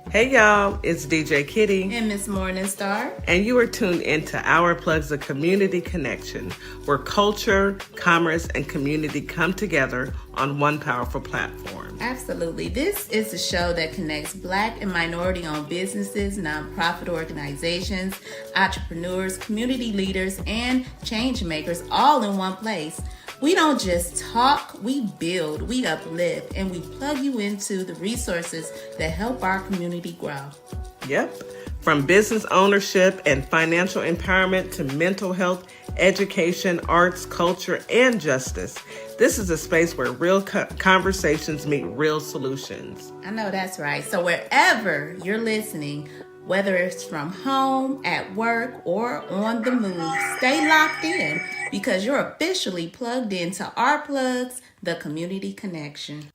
Hey y'all, it's DJ Kitty. And Miss Morningstar. And you are tuned into Our Plugs, a community connection, where culture, commerce, and community come together on one powerful platform. Absolutely. This is a show that connects Black and minority-owned businesses, nonprofit organizations, entrepreneurs, community leaders, and change makers all in one place. We don't just talk, we build, we uplift, and we plug you into the resources that help our community grow. Yep. From business ownership and financial empowerment to mental health, education, arts, culture, and justice. This is a space where real conversations meet real solutions. I know that's right. So wherever you're listening, whether it's from home, at work, or on the move, stay locked in because you're officially plugged into Our Plugs, the community connection.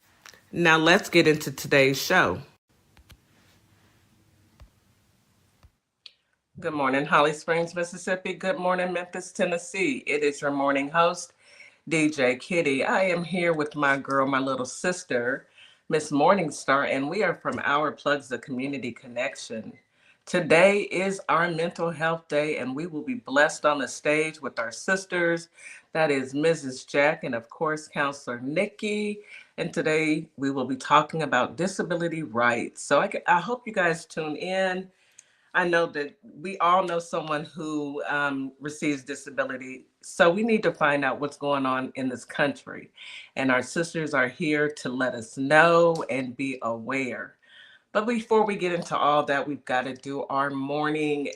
Now let's get into today's show. Good morning, Holly Springs, Mississippi. Good morning, Memphis, Tennessee. It is your morning host, DJ Kitty. I am here with my girl, my little sister, Miss Morningstar, and we are from Our Plugs, the community connection. Today is our mental health day, and we will be blessed on the stage with our sisters. That is Mrs. Jack and, of course, Counselor Nikki. And today we will be talking about disability rights. So I hope you guys tune in. I know that we all know someone who receives disability. So we need to find out what's going on in this country. And our sisters are here to let us know and be aware. But before we get into all that, we've got to do our morning,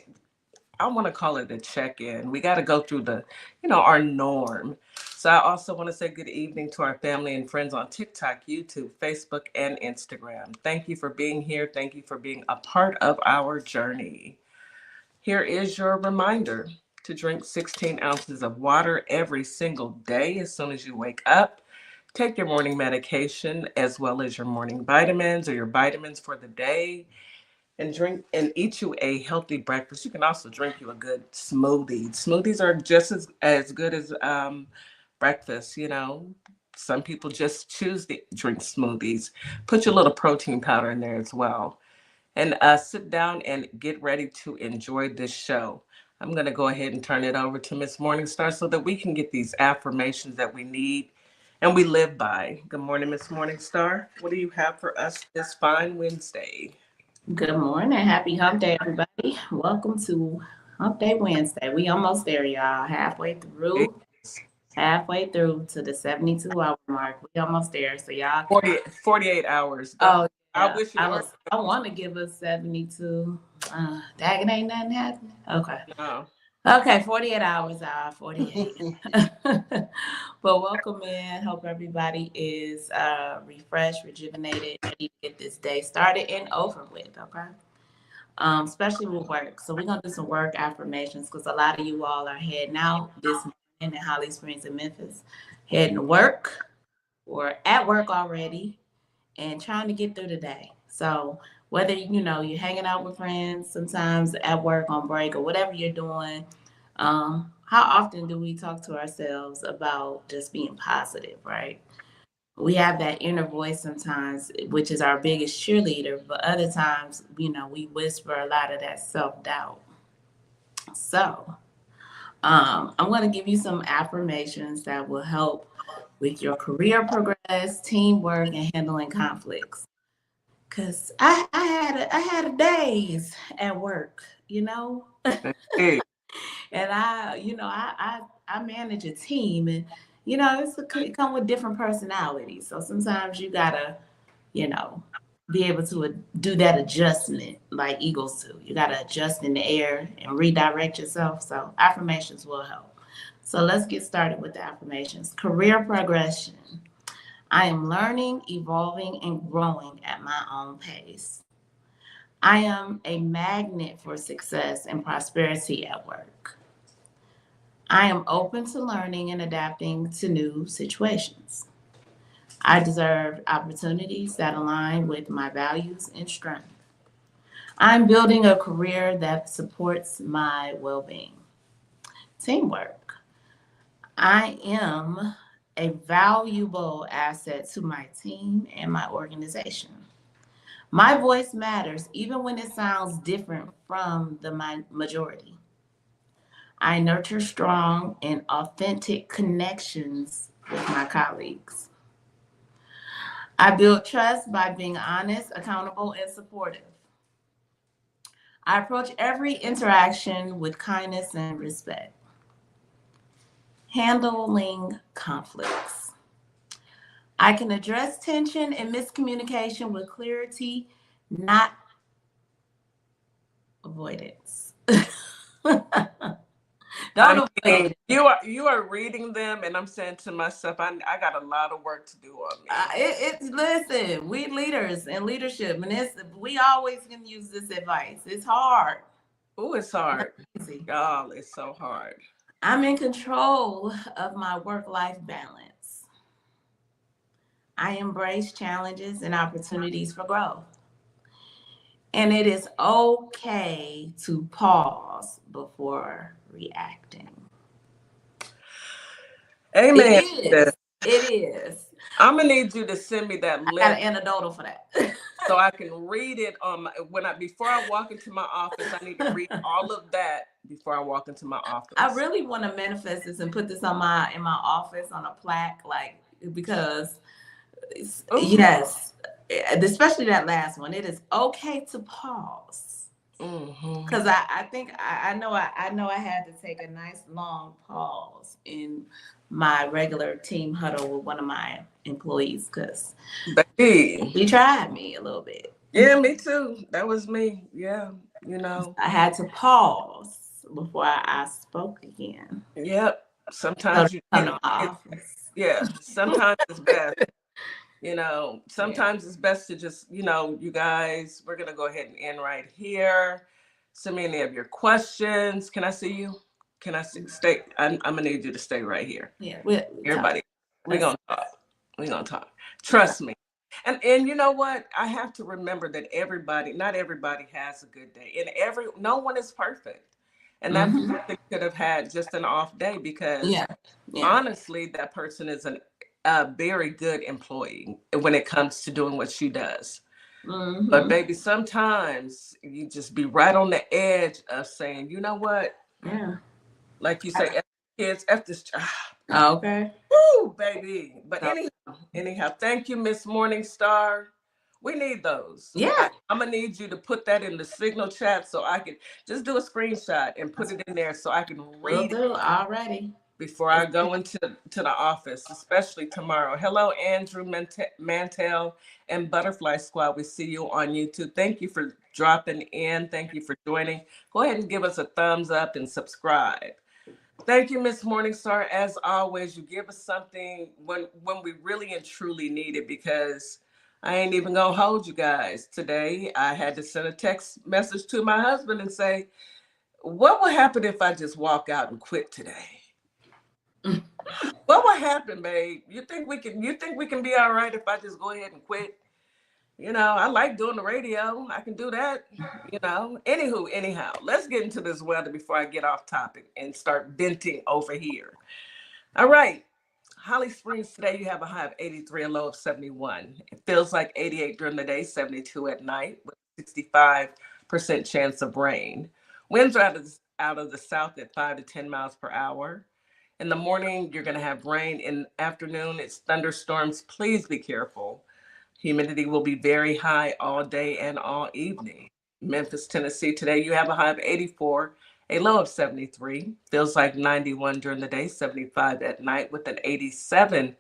I want to call it a check-in. We got to go through our norm. So I also want to say good evening to our family and friends on TikTok, YouTube, Facebook, and Instagram. Thank you for being here. Thank you for being a part of our journey. Here is your reminder to drink 16 ounces of water every single day as soon as you wake up. Take your morning medication as well as your morning vitamins or your vitamins for the day, and eat you a healthy breakfast. You can also drink you a good smoothie. Smoothies are just as good as breakfast. Some people just choose to drink smoothies. Put your little protein powder in there as well. And sit down and get ready to enjoy this show. I'm going to go ahead and turn it over to Miss Morningstar so that we can get these affirmations that we need and we live by. Good morning, Miss Morningstar. What do you have for us this fine Wednesday? Good morning. Happy Hump Day, everybody. Welcome to Hump Day Wednesday. We almost there, y'all. Halfway through to the 72-hour mark. We almost there. So y'all 48 hours. Oh, yeah. I wish it were. I want to give us 72. Dagging ain't nothing happening. Okay. No. Okay, 48 hours out, 48. But welcome in. Hope everybody is refreshed, rejuvenated, ready to get this day started and over with, okay? Especially with work. So we're going to do some work affirmations because a lot of you all are heading out this morning in Holly Springs and Memphis, heading to work or at work already and trying to get through the day. So whether you're hanging out with friends, sometimes at work on break or whatever you're doing, how often do we talk to ourselves about just being positive, right? We have that inner voice sometimes, which is our biggest cheerleader, but other times, we whisper a lot of that self-doubt. So I'm going to give you some affirmations that will help with your career progress, teamwork, and handling conflicts. Cause I had a days at work, Hey. and I manage a team, and it come with different personalities. So sometimes you gotta, be able to do that adjustment like eagles do. You gotta adjust in the air and redirect yourself. So affirmations will help. So let's get started with the affirmations. Career progression. I am learning, evolving, and growing at my own pace. I am a magnet for success and prosperity at work. I am open to learning and adapting to new situations. I deserve opportunities that align with my values and strength. I'm building a career that supports my well-being. Teamwork. I am a valuable asset to my team and my organization. My voice matters, even when it sounds different from the majority. I nurture strong and authentic connections with my colleagues. I build trust by being honest, accountable, and supportive. I approach every interaction with kindness and respect. Handling conflicts. I can address tension and miscommunication with clarity, not avoidance. Don't avoid it. You are reading them, and I'm saying to myself, I got a lot of work to do on me. Listen, we leaders and leadership, and we always can use this advice. It's hard. Oh, it's hard. Y'all, it's so hard. I'm in control of my work-life balance. I embrace challenges and opportunities for growth. And it is okay to pause before reacting. Amen. It is. I'm gonna need you to send me that link. I got an anecdotal for that. So I can read it on before I walk into my office. I need to read all of that before I walk into my office. I really want to manifest this and put this in my office on a plaque, because yes, especially that last one. It is okay to pause. Because I think I know I had to take a nice long pause in my regular team huddle with one of my employees, because he tried me a little bit. Yeah, me too. That was me. Yeah, I had to pause before I spoke again. Yep. Sometimes you come to my office. Yeah. Sometimes it's best. Sometimes it's best to just, you guys, we're gonna go ahead and end right here. Send me any of your questions. Can I see you? Can I stay? I'm gonna need you to stay right here. Yeah. Everybody, we're gonna talk. We're gonna talk. Trust me. And you know what? I have to remember that not everybody has a good day. And no one is perfect. And that person could have had just an off day because honestly, that person is a very good employee when it comes to doing what she does. But baby, sometimes you just be right on the edge of saying, you know what? Yeah. Like you say, kids, F this job. Okay. Woo, baby. But anyhow, thank you, Miss Morningstar. We need those. Yeah. I'm gonna need you to put that in the Signal chat so I can just do a screenshot and put it in there so I can read it already before I go into the office, especially tomorrow. Hello, Andrew Mantel and Butterfly Squad. We see you on YouTube. Thank you for dropping in. Thank you for joining. Go ahead and give us a thumbs up and subscribe. Thank you, Miss Morningstar. As always, you give us something when we really and truly need it, because I ain't even gonna hold you guys. Today, I had to send a text message to my husband and say, what will happen if I just walk out and quit today? What will happen, babe? You think we can be all right if I just go ahead and quit? I like doing the radio. I can do that, anyhow, let's get into this weather before I get off topic and start venting over here. All right. Holly Springs today, you have a high of 83, a low of 71. It feels like 88 during the day, 72 at night, with 65% chance of rain. Winds are out of the south at 5 to 10 miles per hour. In the morning, you're going to have rain. In the afternoon, it's thunderstorms. Please be careful. Humidity will be very high all day and all evening. Memphis, Tennessee, today you have a high of 84, a low of 73. Feels like 91 during the day, 75 at night, with an 87%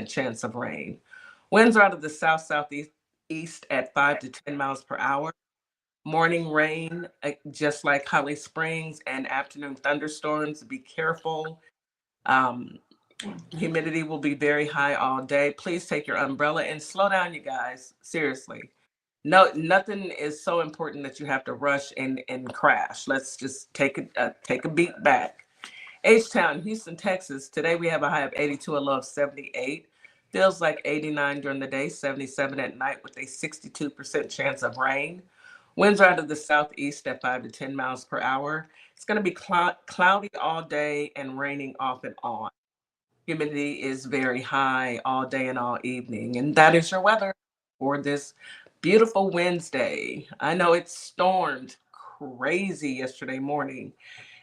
chance of rain. Winds are out of the south-southeast at 5 to 10 miles per hour. Morning rain, just like Holly Springs, and afternoon thunderstorms. Be careful. Humidity will be very high all day. Please take your umbrella and slow down, you guys. Seriously. No, nothing is so important that you have to rush and crash. Let's just take a beat back. H-Town, Houston, Texas. Today we have a high of 82, a low of 78. Feels like 89 during the day, 77 at night, with a 62% chance of rain. Winds are out of the southeast at 5 to 10 miles per hour. It's going to be cloudy all day and raining off and on. Humidity is very high all day and all evening. And that is your weather for this Beautiful Wednesday. I know it stormed crazy yesterday morning,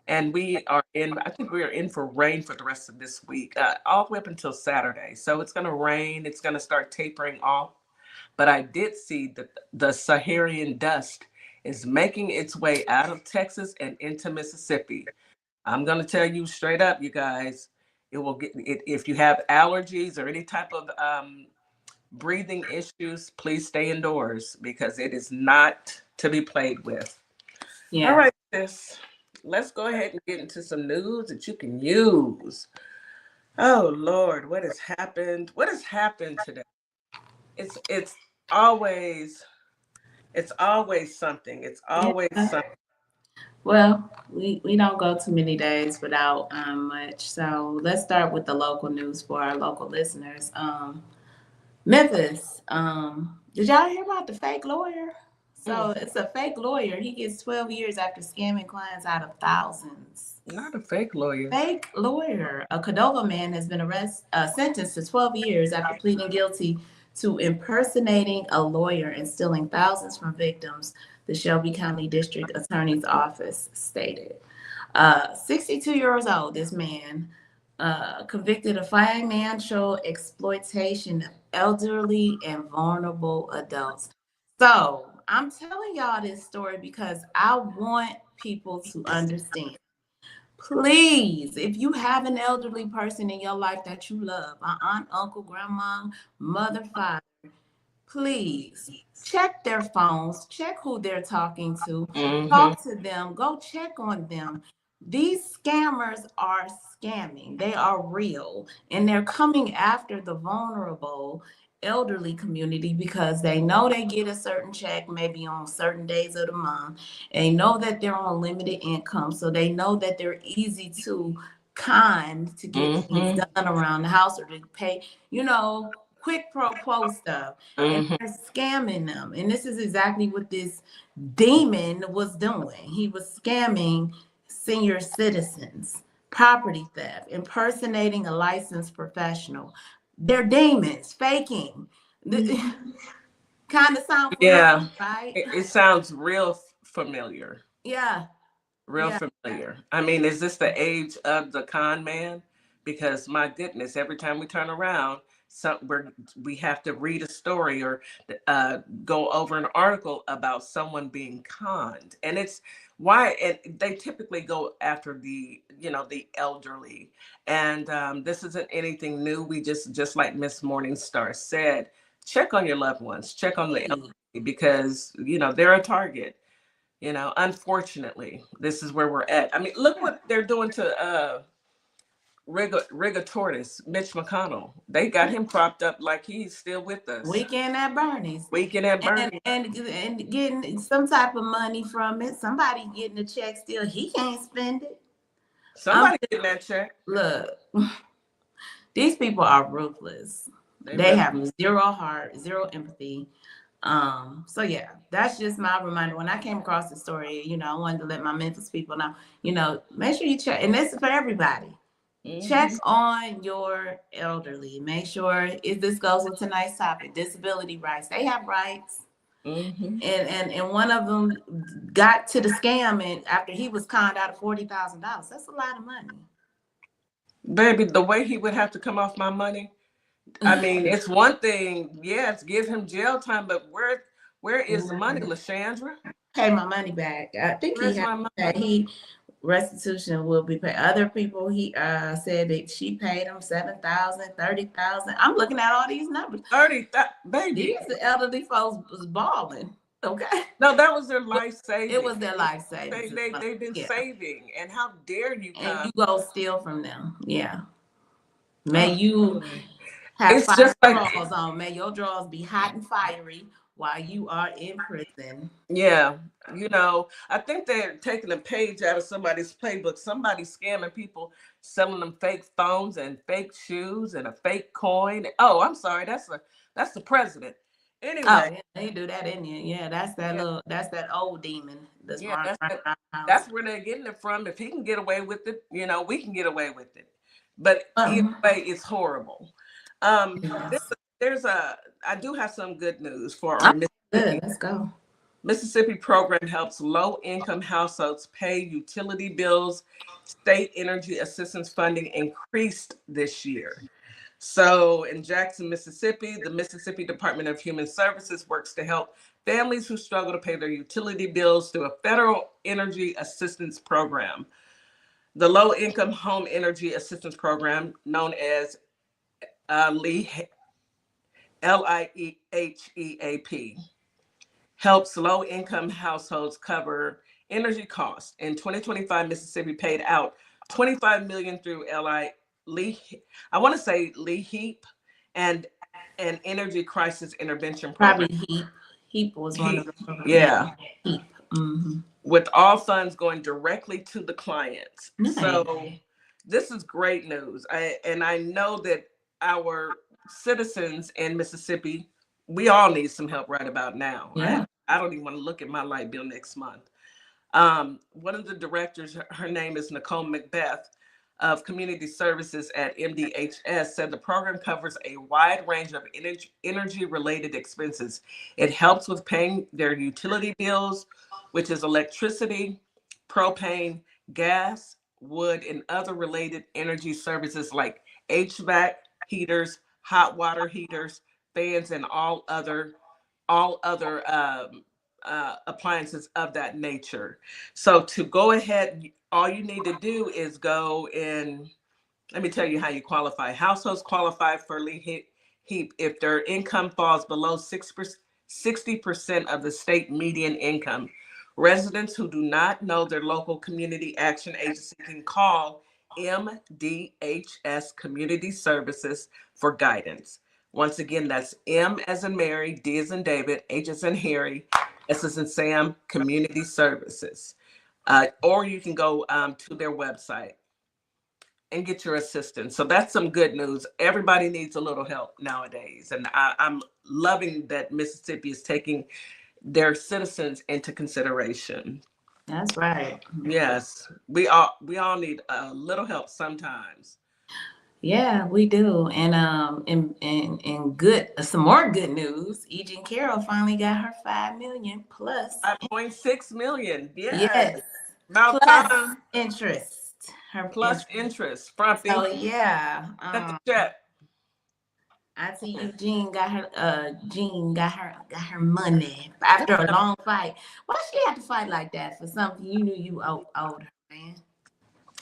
and I think we are in for rain for the rest of this week, all the way up until Saturday. So it's going to rain, it's going to start tapering off. But I did see that the Saharan dust is making its way out of Texas and into Mississippi. I'm going to tell you straight up, you guys, it will get it if you have allergies or any type of breathing issues, please stay indoors because it is not to be played with. Yeah. All right, sis. Let's go ahead and get into some news that you can use. Oh Lord, what has happened? What has happened today? It's always it's always something. It's always Yeah. something. Well, we don't go too many days without much. So let's start with the local news for our local listeners. Memphis. Did y'all hear about the fake lawyer? So it's a fake lawyer. He gets 12 years after scamming clients out of thousands. Not a fake lawyer. Fake lawyer. A Cordova man has been sentenced to 12 years after pleading guilty to impersonating a lawyer and stealing thousands from victims, the Shelby County District Attorney's Office stated. 62 years old, this man, convicted of financial exploitation of elderly and vulnerable adults. So I'm telling y'all this story because I want people to understand. Please, if you have an elderly person in your life that you love, an aunt, uncle, grandma, mother, father, please check their phones, check who they're talking to, talk to them, go check on them. These scammers are scamming. They are real, and they're coming after the vulnerable elderly community because they know they get a certain check maybe on certain days of the month. They know that they're on limited income, so they know that they're easy to con to get things done around the house or to pay, quick pro quo stuff. And they're scamming them. And this is exactly what this demon was doing. He was scamming senior citizens, property theft, impersonating a licensed professional. They're demons, faking. Kind of sound familiar, right? It sounds real familiar. Yeah. Real familiar. I mean, is this the age of the con man? Because my goodness, every time we turn around, we have to read a story or go over an article about someone being conned, and it's why. And they typically go after the elderly, and this isn't anything new. We just like Miss Morningstar said, check on your loved ones, check on the elderly because they're a target. Unfortunately, this is where we're at. I mean, look what they're doing to Riga Tortoise, Mitch McConnell. They got him propped up like he's still with us. Weekend at Bernie's. Weekend at Bernie's. And getting some type of money from it. Somebody getting a check still. He can't spend it. Somebody getting that check. Look, these people are ruthless. They have zero heart, zero empathy. So yeah, that's just my reminder. When I came across the story, I wanted to let my Memphis people know, make sure you check, and this is for everybody. Check on your elderly. Make sure this goes with tonight's topic, disability rights. They have rights. And one of them got to the scam, and after he was conned out of $40,000, that's a lot of money. Baby, the way he would have to come off my money. I mean, it's one thing, yes, give him jail time, but where is the money, LaShandra? Pay my money back. I think restitution will be paid. Other people, he said that she paid him $7,000, $30,000. I'm looking at all these numbers. 30,000, baby. These elderly folks was balling. Okay. No, that was their life saving. It was their life saving. They've been saving, and how dare you? And you go steal from them? Yeah. May you have it's fire just drawers on. May your drawers be hot and fiery while you are in prison. Yeah. I think they're taking a page out of somebody's playbook. Somebody's scamming people, selling them fake phones and fake shoes and a fake coin. Oh, I'm sorry. That's the president. Anyway. Oh, yeah, they do that in here. Yeah, that's that old demon. That's where they're getting it from. If he can get away with it, we can get away with it. But either way, it's horrible. I do have some good news for our good. Let's go. Mississippi program helps low-income households pay utility bills. State energy assistance funding increased this year. So in Jackson, Mississippi, the Mississippi Department of Human Services works to help families who struggle to pay their utility bills through a federal energy assistance program. The Low Income Home Energy Assistance Program, known as LIHEAP, helps low-income households cover energy costs. In 2025, Mississippi paid out $25 million through LIHEAP and an energy crisis intervention program. Probably HEAP was one of the programs. Yeah. HEAP. Mm-hmm. With all funds going directly to the clients. Nice. So this is great news. And I know that our citizens in Mississippi, we all need some help right about now. Yeah. I don't even want to look at my light bill next month. One of the directors, her name is Nicole Macbeth of Community Services at MDHS, said the program covers a wide range of energy-related expenses. It helps with paying their utility bills, which is electricity, propane, gas, wood, and other related energy services like HVAC, heaters, hot water heaters, fans, and all other appliances of that nature. So to go ahead, all you need to do is go in. Let me tell you how you qualify. Households qualify for LIHEAP if their income falls below 60% of the state median income. Residents who do not know their local community action agency can call MDHS Community Services for guidance. Once again, that's M as in Mary, D as in David, H as in Harry, S as in Sam, Community Services. Or you can go to their website and get your assistance. So that's some good news. Everybody needs a little help nowadays. And I'm loving that Mississippi is taking their citizens into consideration. That's right. Yes, we all need a little help sometimes. Yeah, we do. And some more good news. E. Carroll finally got her $5 million plus 5.6 million. Yes. About plus time. Interest. Her plus interest. Frumpy. Oh yeah. Cut the check. Auntie Eugene got her money after a long fight. Why she had to fight like that for something you knew you owed her, man?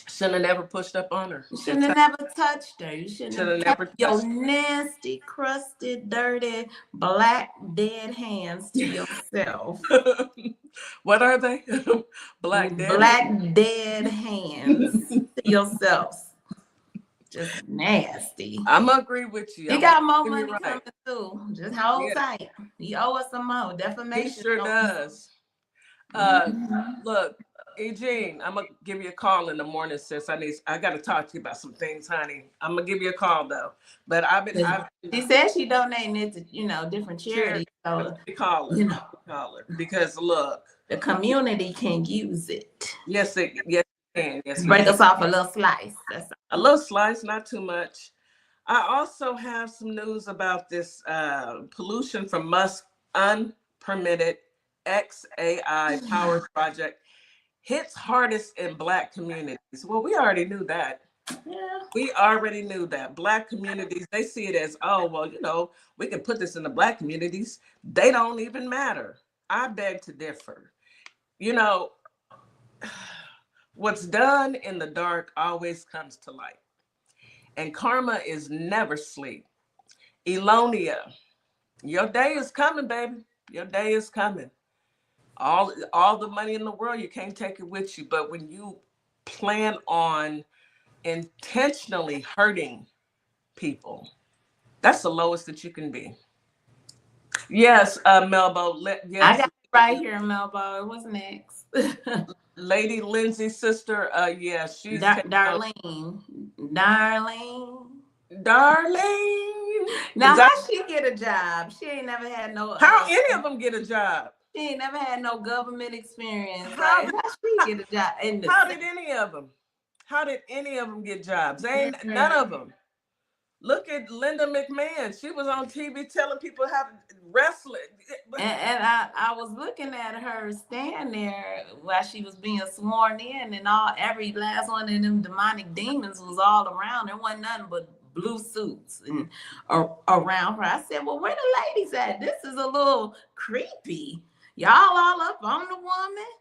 Shouldn't have never pushed up on her. You shouldn't have never touched her. You shouldn't have never touched your nasty, crusted, dirty, black, dead hands to yourself. What are they? Black dead hands to yourself. Just nasty. I'm gonna agree with you. He got more money coming too. Just hold tight. He owe us some more. Defamation. He sure does. Look, Eugene, I'm gonna give you a call in the morning, sis. I gotta talk to you about some things, honey. I'm gonna give you a call though. But she said she donating it to different charities. So call her because look, the community can use it. Yes, can. Yes, break us off a little slice. A little slice, not too much. I also have some news about this pollution from Musk's unpermitted XAI power project hits hardest in Black communities. Well, we already knew that. Yeah. We already knew that. Black communities, they see it as, oh, well, we can put this in the Black communities. They don't even matter. I beg to differ. What's done in the dark always comes to light. And karma is never sleep. Elonia, your day is coming, baby. Your day is coming. All the money in the world, you can't take it with you. But when you plan on intentionally hurting people, that's the lowest that you can be. Yes, Melbo. Yes. I got it right here, Melbo. What's next? Lady Lindsay's sister, she's Darlene. Now, how she get a job? She ain't never had no. How any of them get a job? She ain't never had no government experience. How she get a job? How did any of them get jobs? Ain't none of them. Look at Linda McMahon. She was on TV telling people how to wrestle. And I was looking at her stand there while she was being sworn in, and every last one of them demonic demons was all around. There wasn't nothing but blue suits and around her. I said, well, where the ladies at? This is a little creepy. Y'all all up on the woman.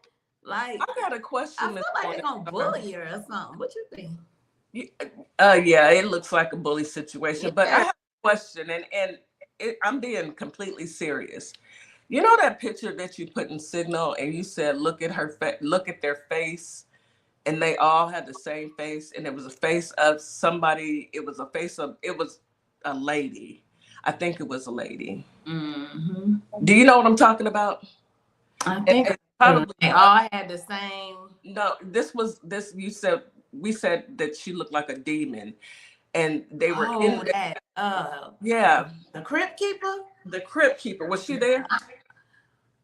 Like, I got a question. I feel like they're gonna bully her or something. What you think? Yeah, it looks like a bully situation. But I Yeah. have a question, and I'm being completely serious. You know that picture that you put in Signal, and you said, look at their face, and they all had the same face, and it was a face of somebody. It was a lady. I think it was a lady. Mm-hmm. Do you know what I'm talking about? I think And probably they all had the same. no. You said we said that she looked like a demon, and they were in that yeah, the crypt keeper. the crypt keeper. Was she there?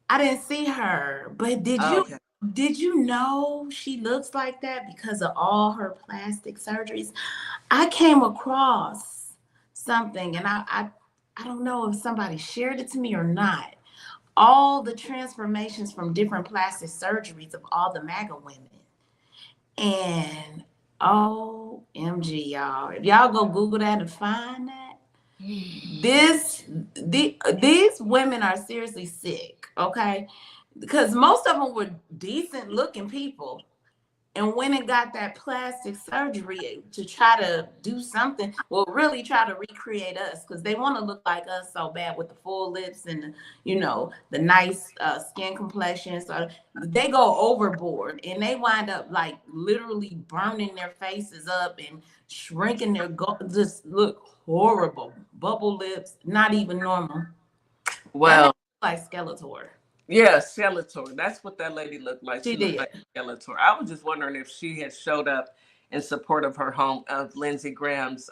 I didn't see her, but Okay. did you know she looks like that because of all her plastic surgeries? I came across something, and I don't know if somebody shared it to me or not. All the transformations from different plastic surgeries of all the MAGA women. And OMG, y'all. If y'all go Google that and find that, these women are seriously sick, okay? Because most of them were decent looking people and went and got that plastic surgery to try to do something, well, really try to recreate us, because they want to look like us so bad with the full lips and, the nice skin complexion. So they go overboard, and they wind up like literally burning their faces up and shrinking just look horrible. Bubble lips, not even normal. Well, like Skeletor. Yeah, Skeletor. That's what that lady looked like. She looked did. like Skeletor. I was just wondering if she had showed up in support of Lindsey Graham's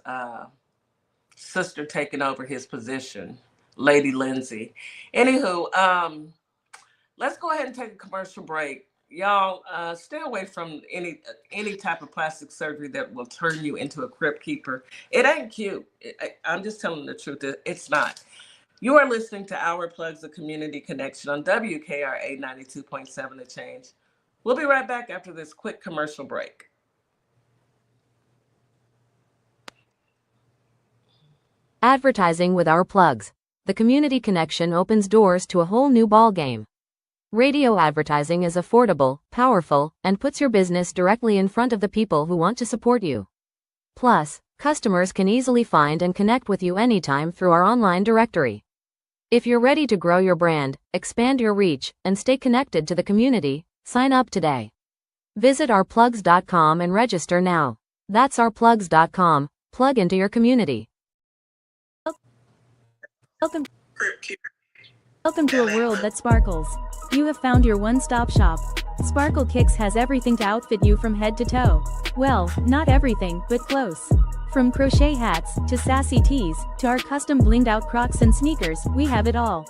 sister taking over his position, Lady Lindsey. Anywho, let's go ahead and take a commercial break. Y'all, stay away from any type of plastic surgery that will turn you into a crypt keeper. It ain't cute. I'm just telling the truth. It's not. You are listening to Our Plugs, the Community Connection on WKRA 92.7 The Change. We'll be right back after this quick commercial break. Advertising with Our Plugs. The Community Connection opens doors to a whole new ballgame. Radio advertising is affordable, powerful, and puts your business directly in front of the people who want to support you. Plus, customers can easily find and connect with you anytime through our online directory. If you're ready to grow your brand, expand your reach, and stay connected to the community, sign up today. Visit ourplugs.com and register now. That's ourplugs.com. Plug into your community. Welcome to a world that sparkles. You have found your one-stop shop. Sparkle Kicks has everything to outfit you from head to toe. Well, not everything, but close. From crochet hats, to sassy tees, to our custom blinged out Crocs and sneakers, we have it all.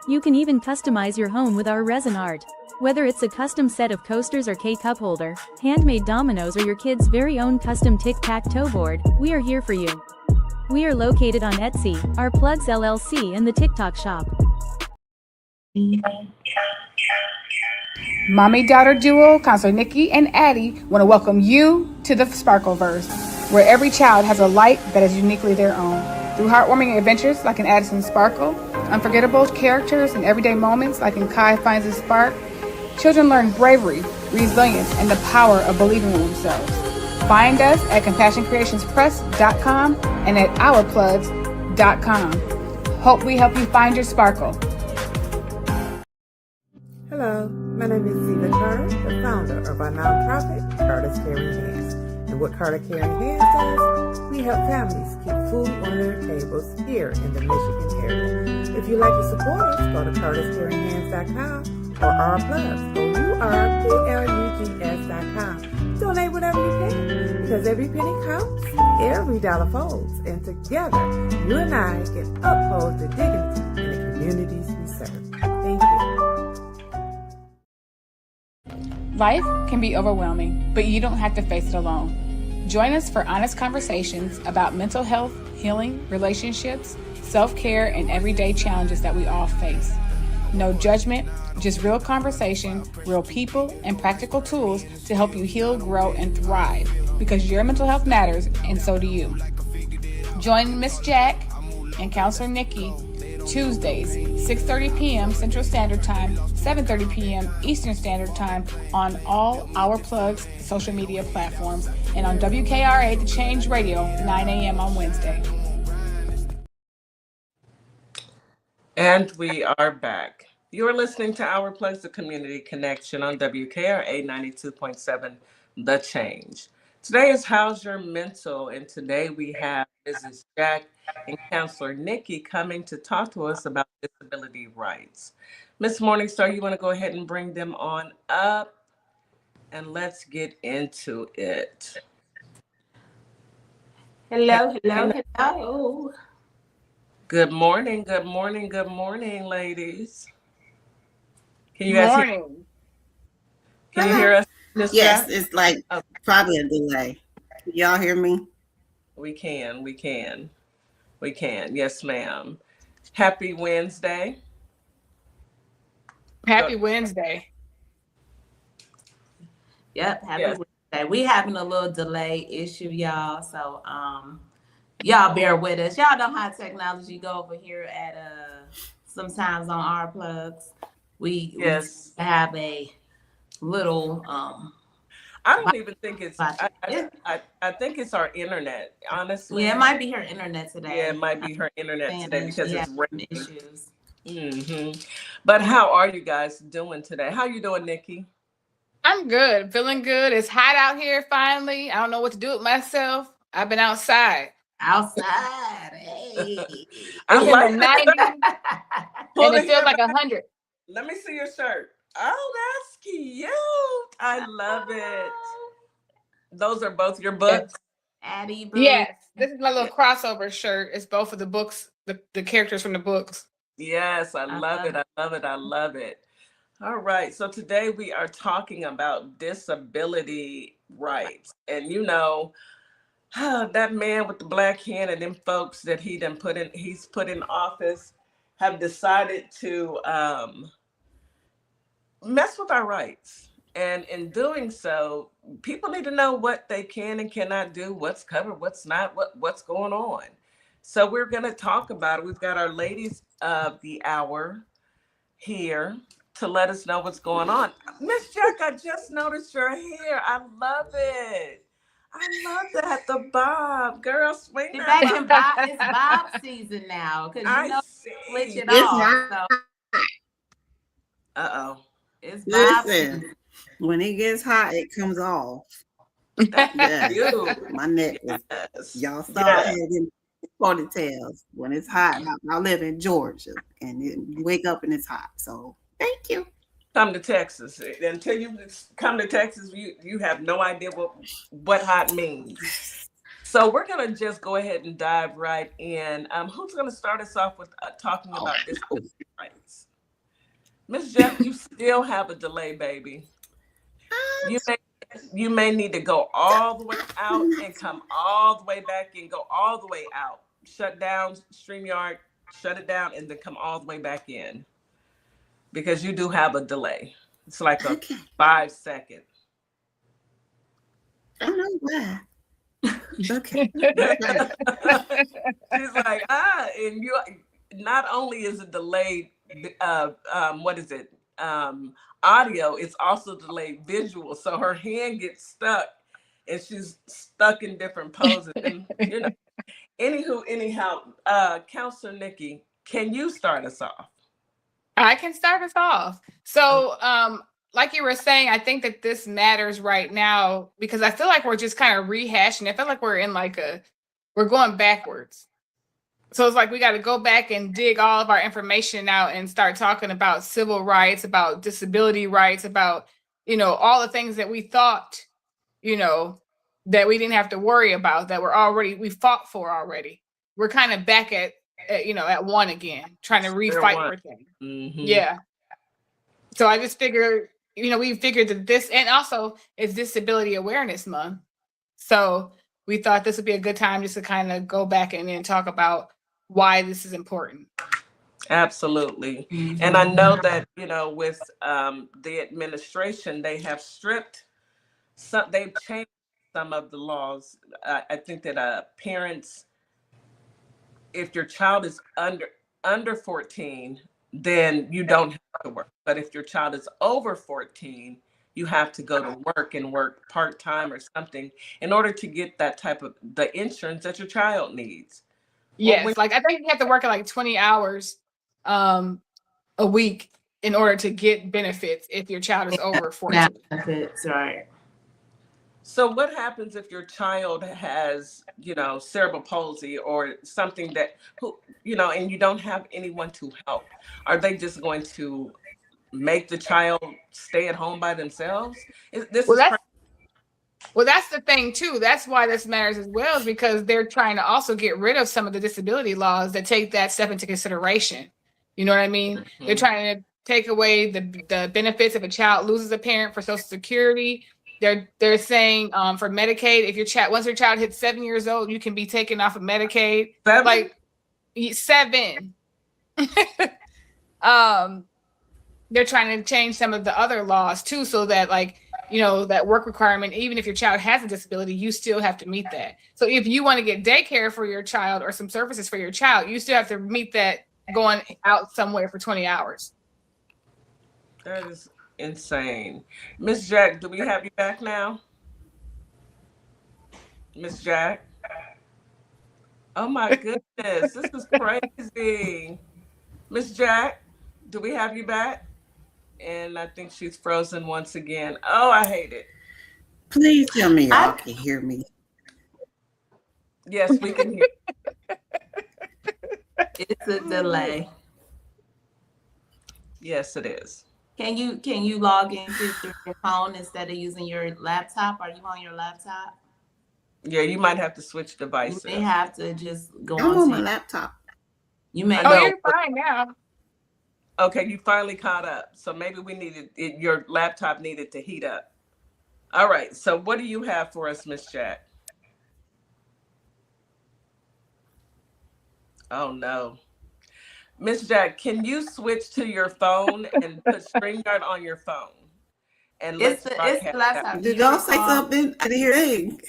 You can even customize your home with our resin art. Whether it's a custom set of coasters or K-cup holder, handmade dominoes, or your kid's very own custom tic-tac-toe board, we are here for you. We are located on Etsy, Our Plugs LLC, and the TikTok shop. Mommy-daughter duo, Counselor Nikki and Addie, want to welcome you to the Sparkleverse, where every child has a light that is uniquely their own. Through heartwarming adventures like in Addison Sparkle, unforgettable characters and everyday moments like in Kai Finds a Spark, children learn bravery, resilience, and the power of believing in themselves. Find us at CompassionCreationsPress.com and at OurPlugs.com. Hope we help you find your sparkle. Hello, my name is Ziva Carter, the founder of our nonprofit, Carter's Caring Hands. And what Carter Caring Hands does, we help families keep food on their tables here in the Michigan area. If you'd like to support us, go to CartersCaringHands.com or Our Plugs, OurPlugs.com. Donate whatever you can, because every penny counts, every dollar folds, and together, you and I can uphold the dignity in the communities we serve. Thank you. Life can be overwhelming, but you don't have to face it alone. Join us for honest conversations about mental health, healing, relationships, self-care, and everyday challenges that we all face. No judgment, just real conversation, real people, and practical tools to help you heal, grow, and thrive. Because your mental health matters, and so do you. Join Miss Jack and Counselor Nikki Tuesdays, 6:30 p.m. Central Standard Time, 7:30 p.m. Eastern Standard Time on all Our Plugs social media platforms and on WKRA The Change Radio, 9 a.m. on Wednesday. And we are back. You're listening to Our Plugs, the Community Connection on WKRA 92.7 The Change. Today is How's Your Mental? And today we have Mrs. Jack and Counselor Nikki coming to talk to us about disability rights. Miss Morningstar, you want to go ahead and bring them on up? And let's get into it. Hello, hello, hello. Good morning, good morning, good morning, ladies. Can you guys hear? Can you hear us? Miss Yes, Jack? it's like probably a delay. Y'all hear me? We can. Yes, ma'am. Happy Wednesday. Happy Wednesday. Yep, happy Yes. Wednesday. We having a little delay issue, y'all. So y'all bear with us. Y'all know how technology go over here at sometimes on Our Plugs. We Yes. have a little I don't even think it's. Gotcha. I think it's our internet. Honestly. yeah, it might be her internet today. Yeah, it might be her internet today because She it's has raining. issues. But how are you guys doing today? How you doing, Nikki? I'm good, feeling good. It's hot out here finally. I don't know what to do with myself. I've been outside. Outside, hey. I It's like in the 90s, and it feels like 100. Let me see your shirt. Oh, that's cute. I love it. Those are both your books? Addie Boo. Yes, this is my little crossover shirt. It's both of the books, the characters from the books. Yes, I love it. I love it. I love it. All right. So today we are talking about disability rights. And you know, that man with the black hand and them folks that he's put in office have decided to mess with our rights. And in doing so, people need to know what they can and cannot do, what's covered, what's not, what's going on. So we're going to talk about it. We've got our ladies of the hour here to let us know what's going on. Miss Jack, I just noticed your hair. I love it. I love that. The bob. Girl, swing Get that back bob. in Bob. It's Bob season now. Because you know, switch it It's off. not. So Uh-oh. it's Bob Listen, season. when it gets hot, it comes off. That's Yeah. cute. My neck is, Yes. y'all saw Yes. it in ponytails. When it's hot, I live in Georgia, and you wake up and it's hot. So thank you. Come to Texas. Until you come to Texas, you have no idea what hot means. So we're gonna just go ahead and dive right in. Who's gonna start us off with talking about disability rights? Miss Jeff, you still have a delay, baby. You may need to go all the way out and come all the way back and go all the way out. Shut down StreamYard, shut it down, and then come all the way back in. Because you do have a delay. It's like a 5 second. I know why. Okay. She's like, and you not only is it delayed, what is it? Audio, it's also delayed visual. So her hand gets stuck and she's stuck in different poses. And you know, anyhow, Counselor Nikki, can you start us off? I can start us off. So, like you were saying, I think that this matters right now because I feel like we're just kind of rehashing. I feel like we're in we're going backwards. So it's like we got to go back and dig all of our information out and start talking about civil rights, about disability rights, about, all the things that we thought, that we didn't have to worry about, that we fought for already. We're kind of back at one again, trying to refight for things. Mm-hmm. Yeah. So I just figured, we figured that this, and also it's Disability Awareness Month. So we thought this would be a good time just to kind of go back and then talk about why this is important. Absolutely. Mhm. And I know that, with the administration, they have they've changed some of the laws. I think that parents, if your child is under 14, then you don't have to work. But if your child is over 14, you have to go to work and work part-time or something in order to get that type of the insurance that your child needs. Yes, like I think you have to work at like 20 hours a week in order to get benefits if your child is over 14. Benefits, right. So what happens if your child has, cerebral palsy or something and you don't have anyone to help? Are they just going to make the child stay at home by themselves? Well, that's the thing too. That's why this matters as well, is because they're trying to also get rid of some of the disability laws that take that step into consideration. You know what I mean? Mm-hmm. They're trying to take away the benefits if a child loses a parent for Social Security. They're saying for Medicaid, if once your child hits 7 years old, you can be taken off of Medicaid. 7? Like 7. They're trying to change some of the other laws too, so that that work requirement, even if your child has a disability, you still have to meet that. So if you want to get daycare for your child or some services for your child, you still have to meet that going out somewhere for 20 hours. That is insane. Miss Jack, do we have you back now? Miss Jack? Oh my goodness, this is crazy. Miss Jack, do we have you back? And I think she's frozen once again. Oh, I hate it. Please tell me y'all can hear me. Yes, we can hear. It's a delay. Yes, it is. Can you log in through your phone instead of using your laptop? Are you on your laptop? Yeah, you might have to switch devices. You may have to just go I'm on my laptop. You may. Oh, you're fine now. Okay, you finally caught up. So maybe your laptop needed to heat up. All right. So what do you have for us, Miss Jack? Oh no. Miss Jack, can you switch to your phone and put StreamYard on your phone? And it's the laptop. Did y'all say something? I didn't hear anything.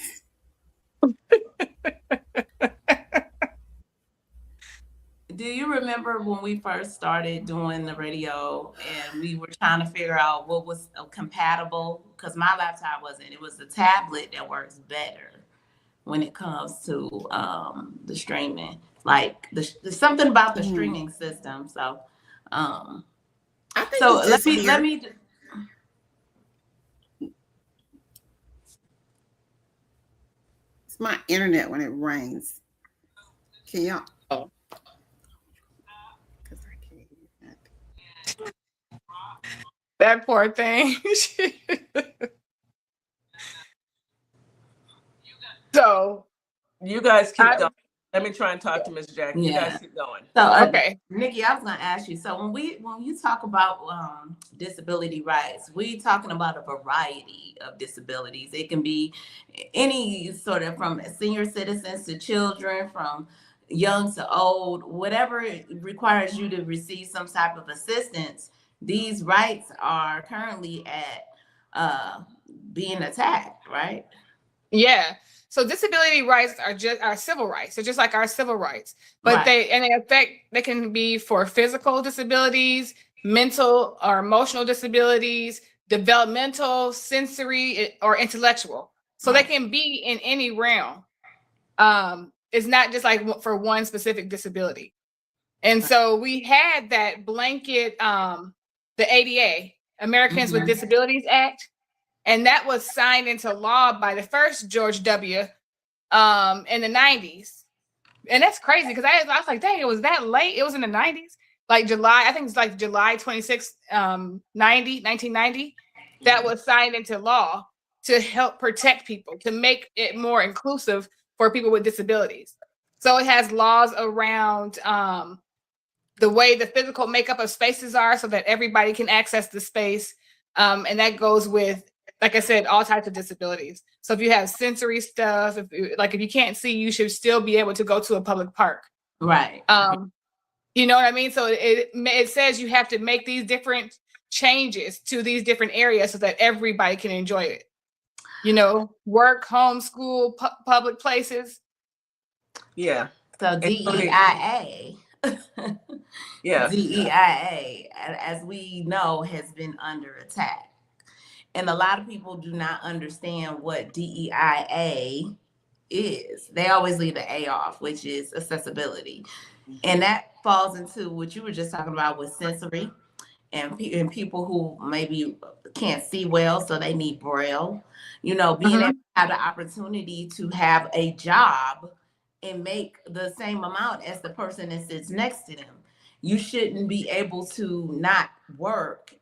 Do you remember when we first started doing the radio and we were trying to figure out what was compatible? Because my laptop wasn't. It was the tablet that works better when it comes to the streaming. Like there's something about the streaming system. So, I think so let me. It's my internet when it rains. Can y'all? Oh. Because I can't hear that. That poor thing. So you guys keep going. Let me try and talk to Miss Jack. You guys keep going. So, okay, Nikki, I was going to ask you. So when you talk about disability rights, we're talking about a variety of disabilities. It can be any sort of, from senior citizens to children, from young to old, whatever requires you to receive some type of assistance. These rights are currently at being attacked, right? Yeah. So disability rights are just our civil rights. They're just like our civil rights, but they can be for physical disabilities, mental or emotional disabilities, developmental, sensory, or intellectual. So they can be in any realm. It's not just like for one specific disability. And so we had that blanket, the ADA, Americans with Disabilities Act. And that was signed into law by the first George W. In the 90s. And that's crazy because I was like, dang, it was that late. It was in the 90s. Like July, I think it's like July 26, 1990. That was signed into law to help protect people, to make it more inclusive for people with disabilities. So it has laws around the way the physical makeup of spaces are so that everybody can access the space. And that goes with, like I said, all types of disabilities. So if you have sensory stuff, if you can't see, you should still be able to go to a public park. Right. You know what I mean? So it says you have to make these different changes to these different areas so that everybody can enjoy it. You know, work, home, school, public places. Yeah. So DEIA, Yeah. DEIA, as we know, has been under attack. And a lot of people do not understand what DEIA is. They always leave the A off, which is accessibility. And that falls into what you were just talking about with sensory and people who maybe can't see well, so they need Braille. You know, being able to have the opportunity to have a job and make the same amount as the person that sits next to them. You shouldn't be able to not work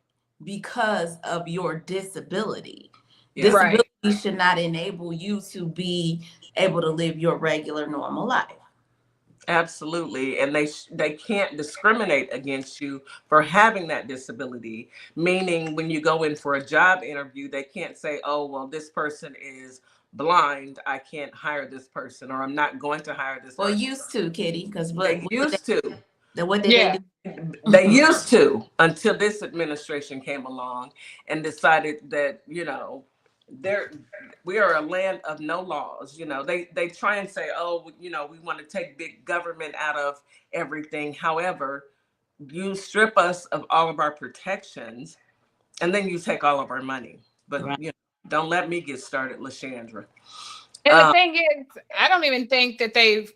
because of your disability. Yeah. Disability should not enable you to be able to live your regular, normal life. Absolutely. And they can't discriminate against you for having that disability. Meaning when you go in for a job interview, they can't say, oh, well, this person is blind, I can't hire this person, or I'm not going to hire this person. Well, used to, Kitty, because they used to. What did they do? They used to, until this administration came along and decided that, you know, we are a land of no laws. You know, they try and say, oh, you know, we want to take big government out of everything. However, you strip us of all of our protections and then you take all of our money. But you know, don't let me get started, LaShandra. And the thing is, I don't even think that they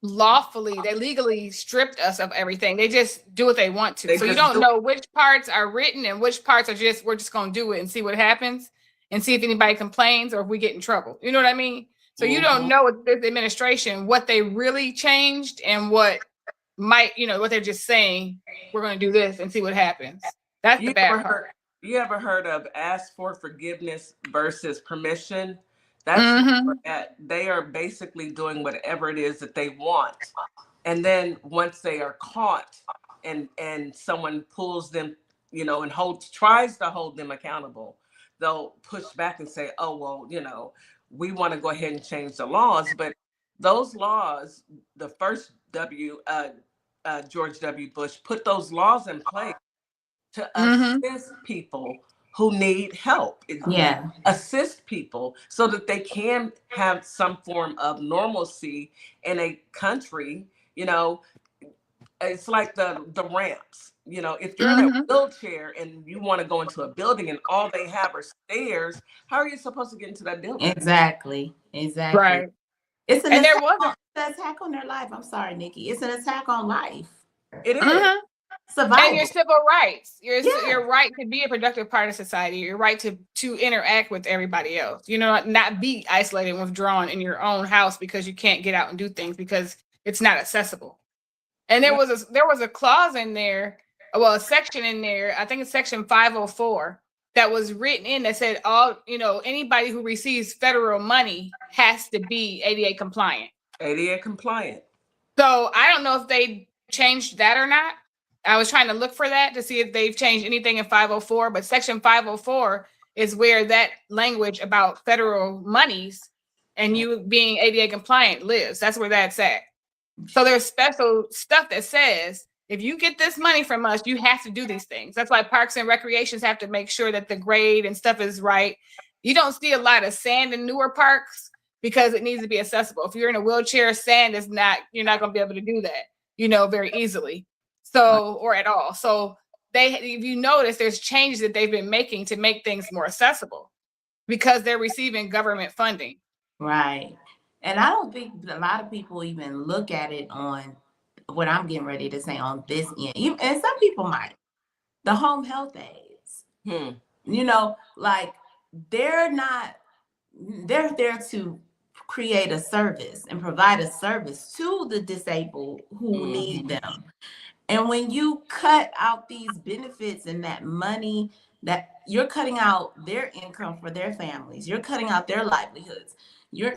legally stripped us of everything. They just do what they want to. So you don't know which parts are written and which parts are just, we're just going to do it and see what happens and see if anybody complains or if we get in trouble. You know what I mean? So you don't know with this administration what they really changed and what might, you know, what they're just saying, we're going to do this and see what happens. That's the bad part. You ever heard of ask for forgiveness versus permission? That's they are basically doing whatever it is that they want. And then once they are caught and someone pulls them, you know, and tries to hold them accountable, they'll push back and say, oh, well, you know, we want to go ahead and change the laws. But those laws, the first George W. Bush put those laws in place to assist people who need help. Assist people so that they can have some form of normalcy in a country. You know, it's like the ramps. You know, if you're in a wheelchair and you want to go into a building and all they have are stairs, how are you supposed to get into that building? Exactly. Right. It's an attack on their life. I'm sorry, Nikki. It's an attack on life. It is. Survival. And your civil rights, your right to be a productive part of society, your right to interact with everybody else, you know, not be isolated and withdrawn in your own house because you can't get out and do things because it's not accessible. And there was a clause in there, well, a section in there, I think it's section 504, that was written in that said anybody who receives federal money has to be ADA compliant. ADA compliant. So I don't know if they changed that or not. I was trying to look for that to see if they've changed anything in 504, but section 504 is where that language about federal monies and you being ADA compliant lives. That's where that's at. So there's special stuff that says, if you get this money from us, you have to do these things. That's why parks and recreations have to make sure that the grade and stuff is right. You don't see a lot of sand in newer parks because it needs to be accessible. If you're in a wheelchair, sand is not, you're not going to be able to do that, you know, very easily. So, or at all. So if you notice, there's changes that they've been making to make things more accessible because they're receiving government funding. Right. And I don't think a lot of people even look at it on what I'm getting ready to say on this end. And some people might. The home health aides. You know, like they're there to create a service and provide a service to the disabled who need them. And when you cut out these benefits and that money, that you're cutting out their income for their families, you're cutting out their livelihoods. You're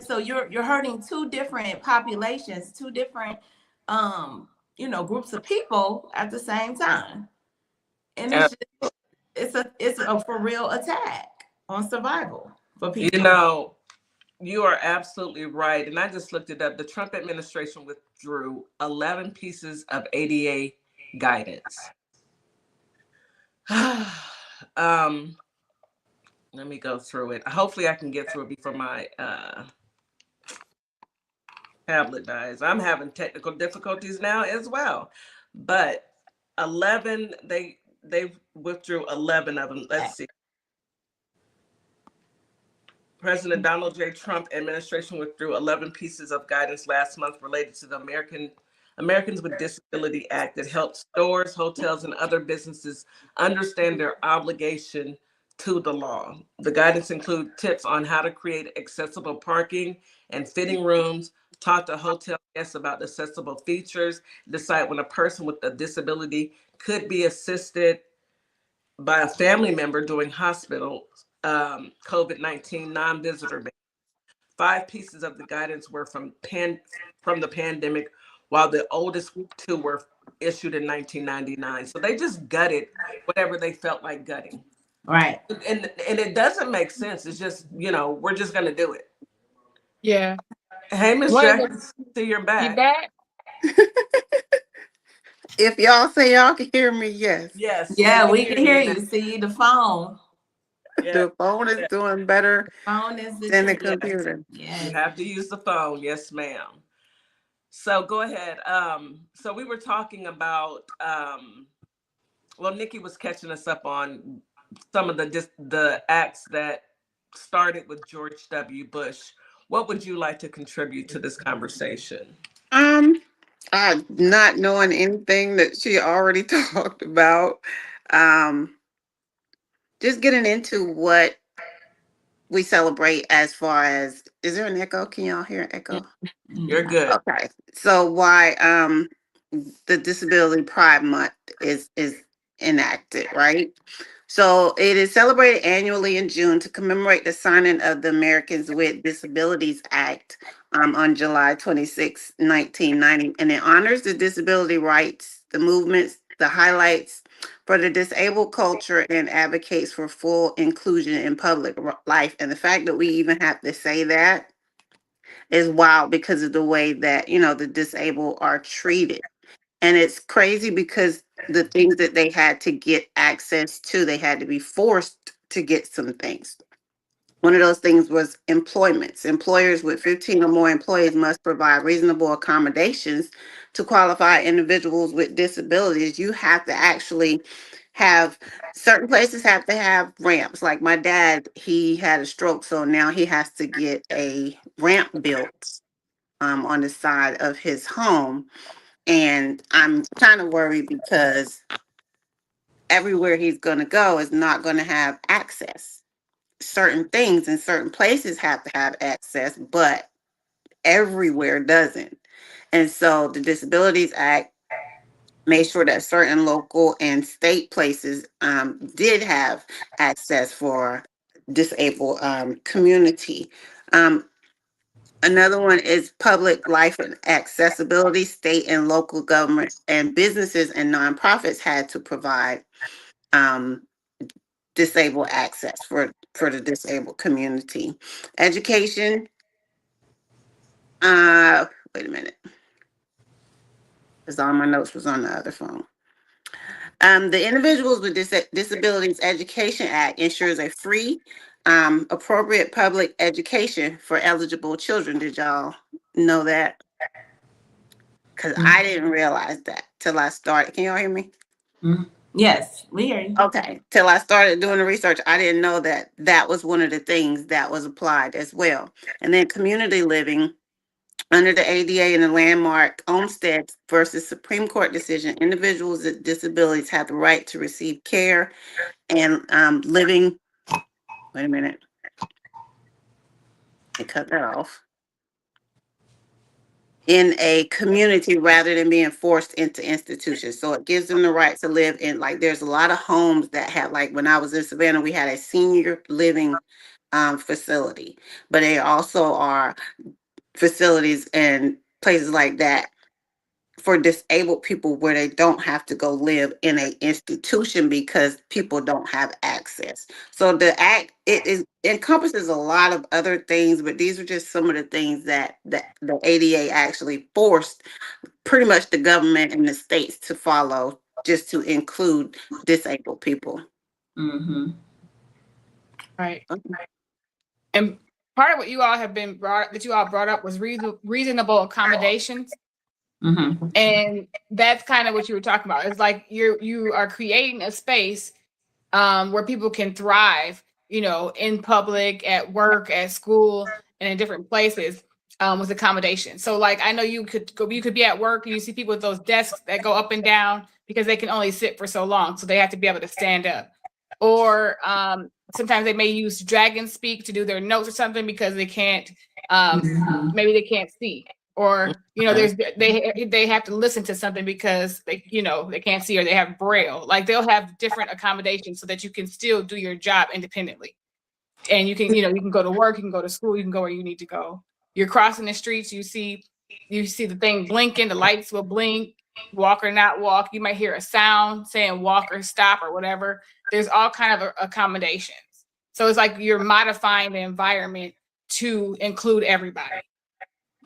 hurting two different populations, two different groups of people at the same time. And it's a for real attack on survival for people. You know, You are absolutely right. And I just looked it up. The Trump administration withdrew 11 pieces of ADA guidance. um, let me go through it. Hopefully I can get through it before my tablet dies. I'm having technical difficulties now as well. But 11, they withdrew 11 of them. Let's see. President Donald J. Trump administration withdrew 11 pieces of guidance last month related to the Americans with Disability Act that helps stores, hotels, and other businesses understand their obligation to the law. The guidance include tips on how to create accessible parking and fitting rooms, talk to hotel guests about accessible features, decide when a person with a disability could be assisted by a family member during hospital COVID-19 non-visitor ban. 5 pieces of the guidance were from the pandemic, while the oldest 2 were issued in 1999. So they just gutted whatever they felt like gutting. Right. And it doesn't make sense. It's just, we're just gonna do it. Yeah. Hey, Miss Jackie, see you're back. You back? If y'all say y'all can hear me, yes. Yes. Yeah, we can hear you. See the phone. Yeah. The phone is doing better Phone is than the computer. You Yes. have to use the phone. Yes, ma'am. So go ahead. So we were talking about, well, Nikki was catching us up on some of the acts that started with George W. Bush. What would you like to contribute to this conversation? Not knowing anything that she already talked about. Just getting into what we celebrate as far as, is there an echo? Can y'all hear an echo? You're good. Okay. So why the Disability Pride Month is enacted, right? So it is celebrated annually in June to commemorate the signing of the Americans with Disabilities Act on July 26, 1990. And it honors the disability rights, the movements, the highlights for the disabled culture, and advocates for full inclusion in public life. And the fact that we even have to say that is wild because of the way that, the disabled are treated. And it's crazy because the things that they had to get access to, they had to be forced to get some things. One of those things was employments. Employers with 15 or more employees must provide reasonable accommodations to qualify individuals with disabilities. You have to actually have, certain places have to have ramps. Like my dad, he had a stroke, so now he has to get a ramp built on the side of his home. And I'm kind of worried because everywhere he's going to go is not going to have access. Certain things in certain places have to have access, but everywhere doesn't. And so the Disabilities Act made sure that certain local and state places did have access for disabled community. Another one is public life and accessibility. State and local governments and businesses and nonprofits had to provide disabled access for the disabled community. Education. Wait a minute. Because all my notes was on the other phone. The Individuals with Disabilities Education Act ensures a free, appropriate public education for eligible children. Did y'all know that? Because I didn't realize that till I started. Can y'all hear me? Yes, we hear you. Okay. Till I started doing the research, I didn't know that that was one of the things that was applied as well. And then community living. Under the ADA and the landmark Olmstead versus Supreme Court decision, individuals with disabilities have the right to receive care and living. Wait a minute. I cut that off. In a community rather than being forced into institutions. So it gives them the right to live in, like, there's a lot of homes that have, like, when I was in Savannah, we had a senior living facility, but they also are facilities and places like that for disabled people where they don't have to go live in an institution because people don't have access. So the act encompasses a lot of other things, but these are just some of the things that the ADA actually forced pretty much the government and the states to follow, just to include disabled people. Mm-hmm. Right. And part of what you all brought up was reasonable accommodations. Mm-hmm. And that's kind of what you were talking about. It's like you are creating a space where people can thrive, you know, in public, at work, at school, and in different places with accommodation. So like, I know you could be at work and you see people with those desks that go up and down because they can only sit for so long. So they have to be able to stand up. Or sometimes they may use Dragon Speak to do their notes or something because they can't, maybe they can't see. Or, you know, they have to listen to something because they can't see, or they have Braille. Like they'll have different accommodations so that you can still do your job independently. And you can go to work, you can go to school, you can go where you need to go. You're crossing the streets, you see the thing blinking, the lights will blink, walk or not walk. You might hear a sound saying walk or stop or whatever. There's all kind of accommodations. So it's like you're modifying the environment to include everybody.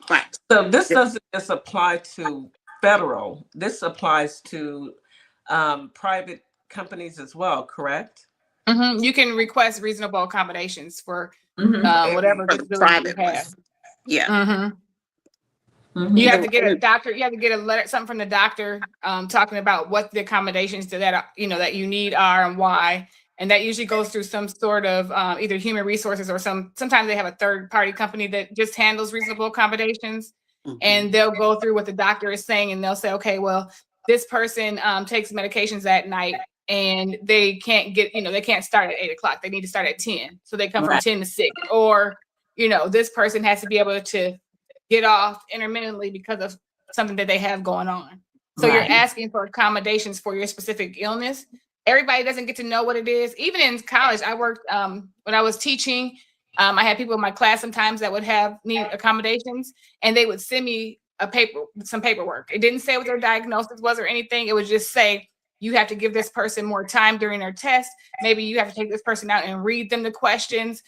Right. So this doesn't just apply to federal. This applies to private companies as well, correct? Mm-hmm. You can request reasonable accommodations for whatever disability you have. Yeah. Mm-hmm. You have to get a doctor. You have to get a letter, something from the doctor, talking about what the accommodations that you need are and why. And that usually goes through some sort of either human resources or sometimes they have a third party company that just handles reasonable accommodations. Mm-hmm. And they'll go through what the doctor is saying and they'll say, okay, well, this person takes medications at night and they can't they can't start at 8:00. They need to start at 10. So they come from 10 to 6. Or, this person has to be able to get off intermittently because of something that they have going on. So you're asking for accommodations for your specific illness. Everybody doesn't get to know what it is. Even in college, I worked when I was teaching. I had people in my class sometimes that would need accommodations, and they would send me some paperwork. It didn't say what their diagnosis was or anything. It would just say, you have to give this person more time during their test. Maybe you have to take this person out and read them the questions.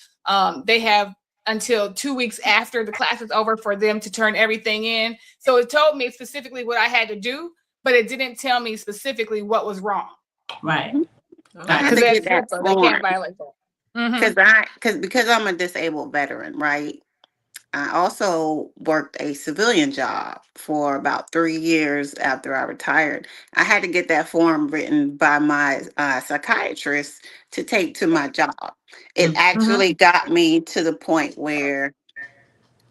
They have until 2 weeks after the class is over for them to turn everything in. So it told me specifically what I had to do, but it didn't tell me specifically what was wrong. Right. Because they can't violate that. Because I'm a disabled veteran, right? I also worked a civilian job for about 3 years after I retired. I had to get that form written by my psychiatrist to take to my job. It actually got me to the point where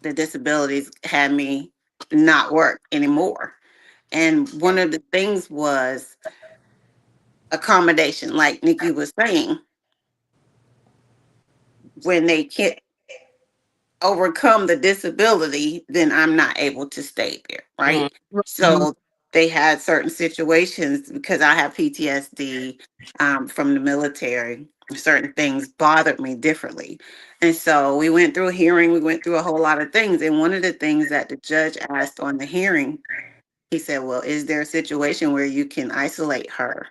the disabilities had me not work anymore. And one of the things was accommodation, like Nikki was saying. When they can't overcome the disability, then I'm not able to stay there, right? Mm-hmm. So they had certain situations, because I have PTSD from the military. Certain things bothered me differently. And so we went through a hearing, we went through a whole lot of things. And one of the things that the judge asked on the hearing, he said, well, is there a situation where you can isolate her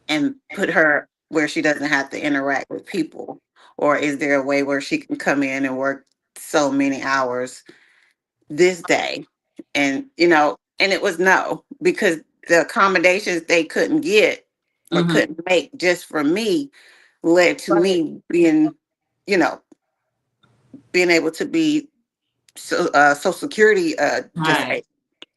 and put her where she doesn't have to interact with people? Or is there a way where she can come in and work so many hours this day? And, and it was no, because the accommodations they couldn't get or couldn't make just for me led to me being able to be Social Security right.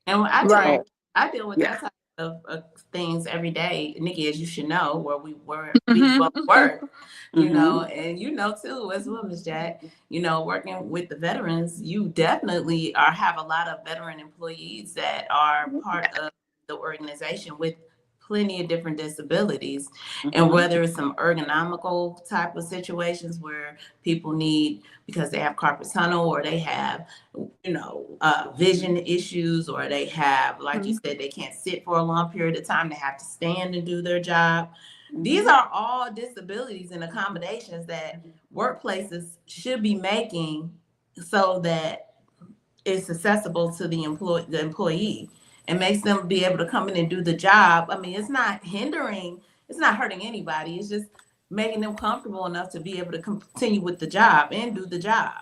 And I deal with that type of things every day, Nikki, as you should know, where we both work, and too as well, Ms. Jack, working with the veterans, you definitely have a lot of veteran employees that are part of the organization with plenty of different disabilities, and whether it's some ergonomical type of situations where people need, because they have carpal tunnel, or they have vision issues, or they have, like you said, they can't sit for a long period of time, they have to stand and do their job. These are all disabilities and accommodations that workplaces should be making so that is accessible to the employee and makes them be able to come in and do the job. I mean, it's not hurting anybody. It's just making them comfortable enough to be able to continue with the job and do the job.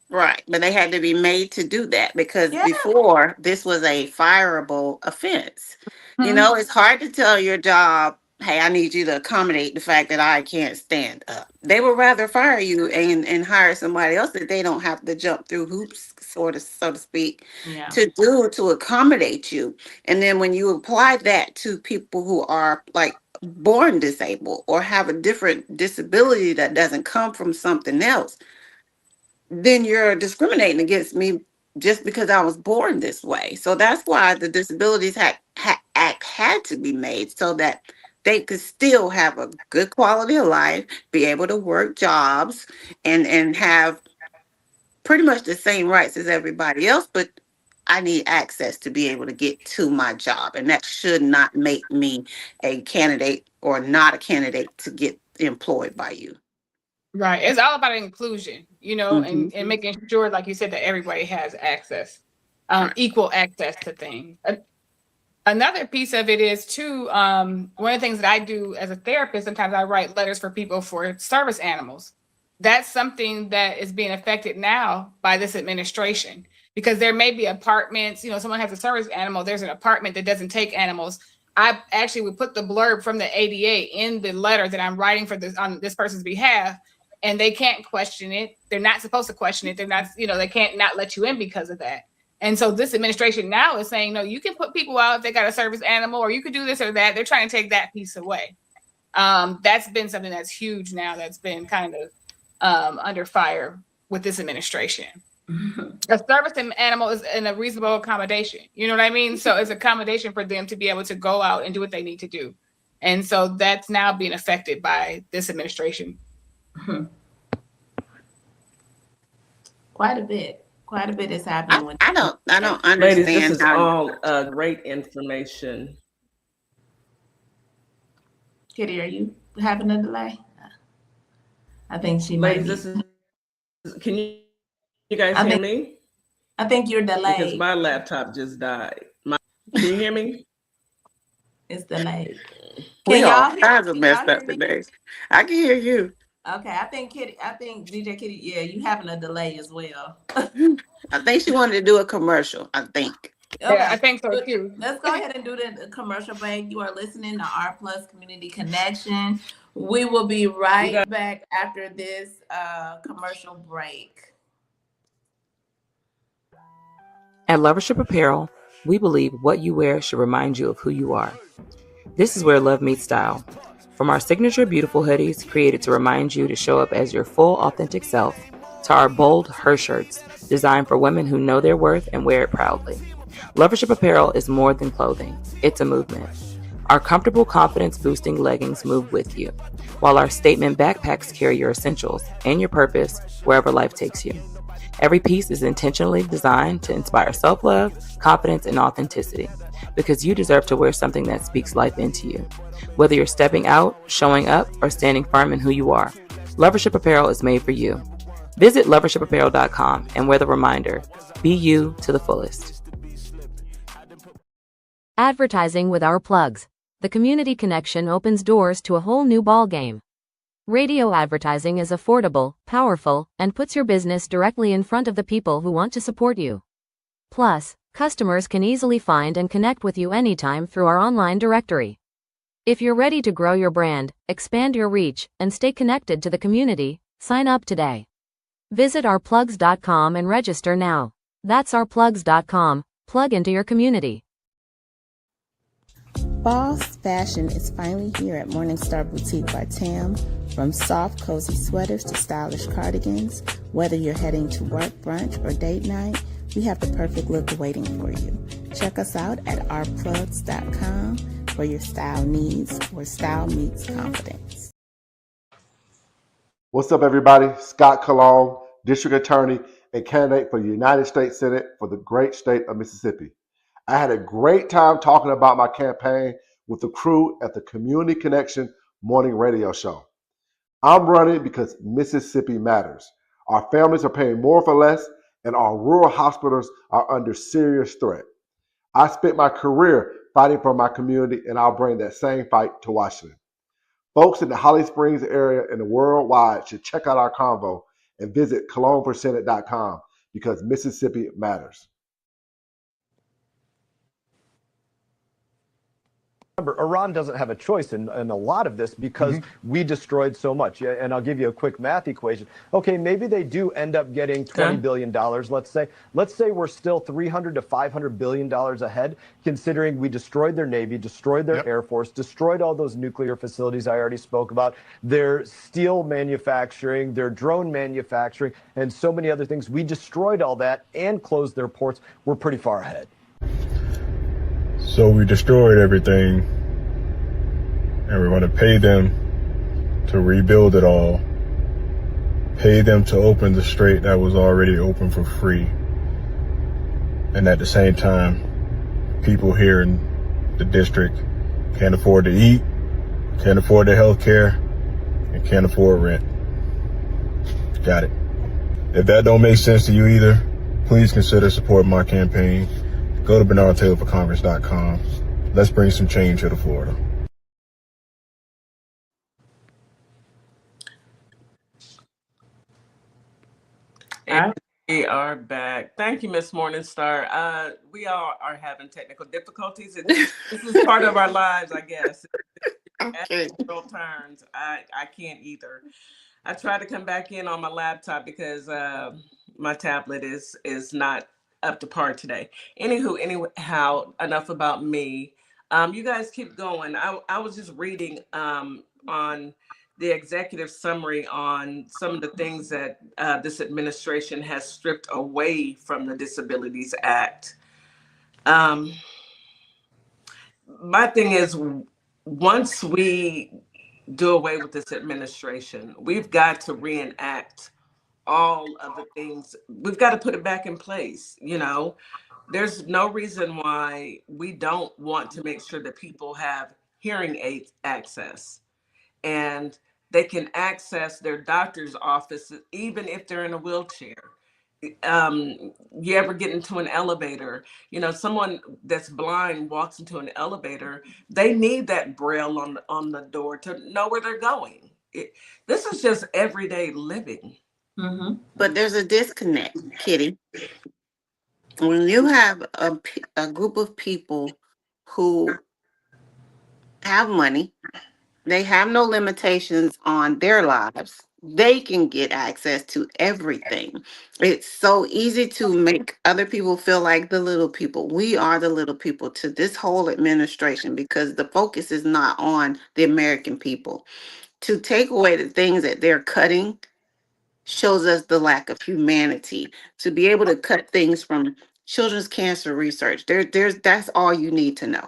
Right, but they had to be made to do that because Yeah. before this was a fireable offense. You Mhm. know, it's hard to tell your job, hey, I need you to accommodate the fact that I can't stand up. They would rather fire you and hire somebody else that they don't have to jump through hoops, so to speak, Yeah. to accommodate you. And then when you apply that to people who are like born disabled or have a different disability that doesn't come from something else, then you're discriminating against me just because I was born this way. So that's why the Disabilities Act had to be made so that they could still have a good quality of life, be able to work jobs, and have pretty much the same rights as everybody else. But I need access to be able to get to my job, and that should not make me a candidate or not a candidate to get employed by you. Right. It's all about inclusion, you know, Mhm. and making sure, like you said, that everybody has access, equal access to things. Another piece of it is too, one of the things that I do as a therapist, sometimes I write letters for people for service animals. That's something that is being affected now by this administration, because there may be apartments, you know, someone has a service animal, there's an apartment that doesn't take animals. I actually would put the blurb from the ADA in the letter that I'm writing for this on this person's behalf, and they can't question it. They're not supposed to question it. They're not, you know, they can't not let you in because of that. And so this administration now is saying, no, you can put people out if they got a service animal, or you could do this or that. They're trying to take that piece away. That's been something that's huge now, that's been kind of under fire with this administration. A service animal is in a reasonable accommodation. You know what I mean? So it's accommodation for them to be able to go out and do what they need to do. And so that's now being affected by this administration. Quite a bit is happening with I don't understand. Ladies, this is how all great information. Kitty, are you having a delay? I think she might Ladies, be. this is, can you guys I hear think- me? I think you're Because delayed. my laptop just died. Can you hear me? It's delayed. we Can all y'all hear- kinds of can messed y'all up hear me? today. I can hear you. Okay, I think DJ Kitty, yeah, you having a delay as well. I think she wanted to do a commercial. I think. Yeah, I think so too. Let's go ahead and do the commercial break. You are listening to R Plus Community Connection. We will be right back after this commercial break. At Lovership Apparel, we believe what you wear should remind you of who you are. This is where love meets style. From our signature beautiful hoodies created to remind you to show up as your full authentic self, to our bold her shirts designed for women who know their worth and wear it proudly. Lovership Apparel is more than clothing, it's a movement. Our comfortable confidence-boosting leggings move with you, while our statement backpacks carry your essentials and your purpose wherever life takes you. Every piece is intentionally designed to inspire self-love, confidence, and authenticity, because you deserve to wear something that speaks life into you. Whether you're stepping out, showing up, or standing firm in who you are, Lovership Apparel is made for you. Visit lovershipapparel.com and wear the reminder, be you to the fullest. Advertising with our plugs. The community connection opens doors to a whole new ballgame. Radio advertising is affordable, powerful, and puts your business directly in front of the people who want to support you. Plus, customers can easily find and connect with you anytime through our online directory. If you're ready to grow your brand, expand your reach, and stay connected to the community, sign up today. Visit ourplugs.com and register now. That's ourplugs.com. Plug into your community. Boss Fashion is finally here at Morningstar Boutique by Tam. From soft, cozy sweaters to stylish cardigans, whether you're heading to work, brunch, or date night, we have the perfect look waiting for you. Check us out at ourplugs.com for your style needs, where style meets confidence. What's up, everybody? Scott Cologne, District Attorney and candidate for the United States Senate for the great state of Mississippi. I had a great time talking about my campaign with the crew at the Community Connection morning radio show. I'm running because Mississippi matters. Our families are paying more for less, and our rural hospitals are under serious threat. I spent my career fighting for my community, and I'll bring that same fight to Washington. Folks in the Holly Springs area and worldwide should check out our convo and visit cologneforsenate.com because Mississippi matters. Remember, Iran doesn't have a choice in a lot of this because we destroyed so much. Yeah, and I'll give you a quick math equation. Okay, maybe they do end up getting $20 billion, let's say. Let's say we're still $300 to $500 billion ahead, considering we destroyed their Navy, destroyed their Air Force, destroyed all those nuclear facilities I already spoke about, their steel manufacturing, their drone manufacturing, and so many other things. We destroyed all that and closed their ports. We're pretty far ahead. So we destroyed everything, and we're going to pay them to rebuild it all, pay them to open the strait that was already open for free. And at the same time, people here in the district can't afford to eat, can't afford their health care, and can't afford rent. Got it. If that don't make sense to you either, please consider supporting my campaign. Go to BernardTaylorForCongress.com. Let's bring some change here to Florida. And we are back. Thank you, Miss Morningstar. We all are having technical difficulties. This is part of our lives, I guess. Okay. As the world turns, I can't either. I try to come back in on my laptop because my tablet is not up to par today. Anyhow, enough about me. You guys keep going. I was just reading on the executive summary on some of the things that this administration has stripped away from the Disabilities Act. My thing is, once we do away with this administration, we've got to reenact all of the things. We've got to put it back in place. You know, there's no reason why we don't want to make sure that people have hearing aid access and they can access their doctor's office even if they're in a wheelchair. You ever get into an elevator, you know, someone that's blind walks into an elevator, they need that braille on the door to know where they're going. This is just everyday living. But there's a disconnect, Kitty. When you have a group of people who have money, they have no limitations on their lives, they can get access to everything. It's so easy to make other people feel like the little people. We are the little people to this whole administration because the focus is not on the American people. To take away the things that they're cutting shows us the lack of humanity. To be able to cut things from children's cancer research, that's all you need to know.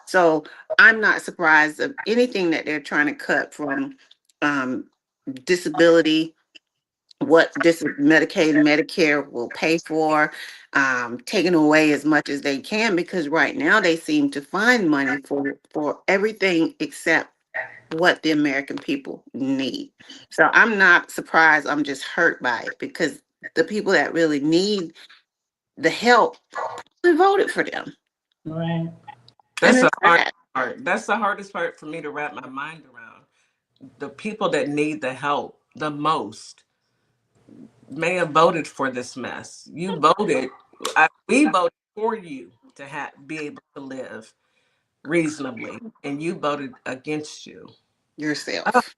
So I'm not surprised of anything that they're trying to cut from disability, what Medicaid and Medicare will pay for, taking away as much as they can, because right now they seem to find money for everything except what the American people need. So I'm not surprised. I'm just hurt by it because the people that really need the help, they voted for them. Right. That's the hardest part. That's the hardest part for me to wrap my mind around. The people that need the help the most may have voted for this mess. You voted. We voted for you to be able to live reasonably, and you voted against yourself.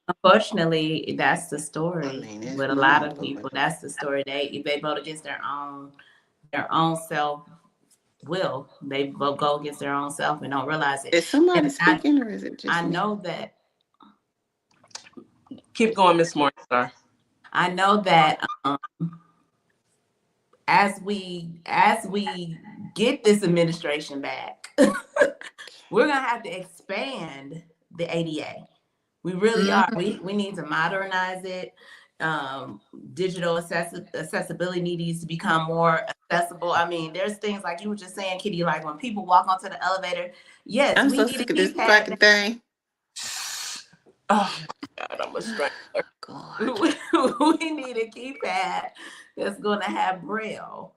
Unfortunately, that's the story with a lot of people. That's the story. They vote against their own self will. They go against their own self and don't realize it. Is somebody speaking, or is it just I know that. Keep going, Miss Morningstar. I know that as we get this administration back, we're gonna have to expand the ADA. We really are. We need to modernize it. Digital accessibility needs to become more accessible. I mean, there's things like you were just saying, Kitty, like when people walk onto the elevator, yes, I'm we so need sick a of this keypad. fucking thing. Oh, God, I'm a strangler. We need a keypad that's going to have Braille.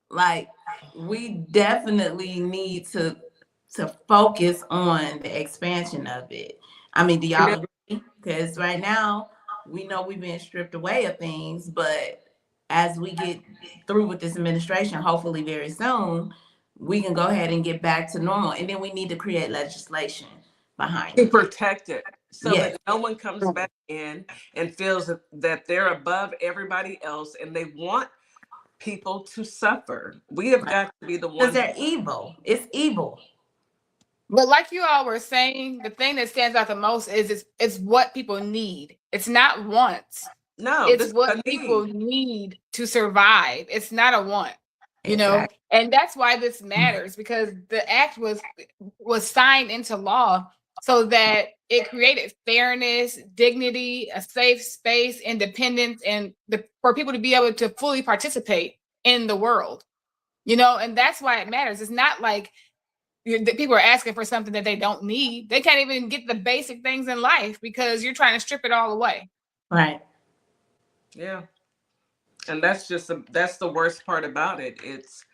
Like, we definitely need to focus on the expansion of it. I mean, do y'all agree? Because right now, we know we've been stripped away of things, but as we get through with this administration, hopefully very soon, we can go ahead and get back to normal. And then we need to create legislation behind To it. protect it so Yes. that no one comes back in and feels that they're above everybody else and they want people to suffer. We have got to be the Because ones. they're evil. It's evil. But like you all were saying, the thing that stands out the most is it's what people need. It's not wants. No, It's what people need to survive. It's not a want, you know? And that's why this matters, because the act was signed into law so that it created fairness, dignity, a safe space, independence, and for people to be able to fully participate in the world, you know? And that's why it matters. It's not like people are asking for something that they don't need. They can't even get the basic things in life because you're trying to strip it all away. Right. Yeah. And that's the worst part about it. It's,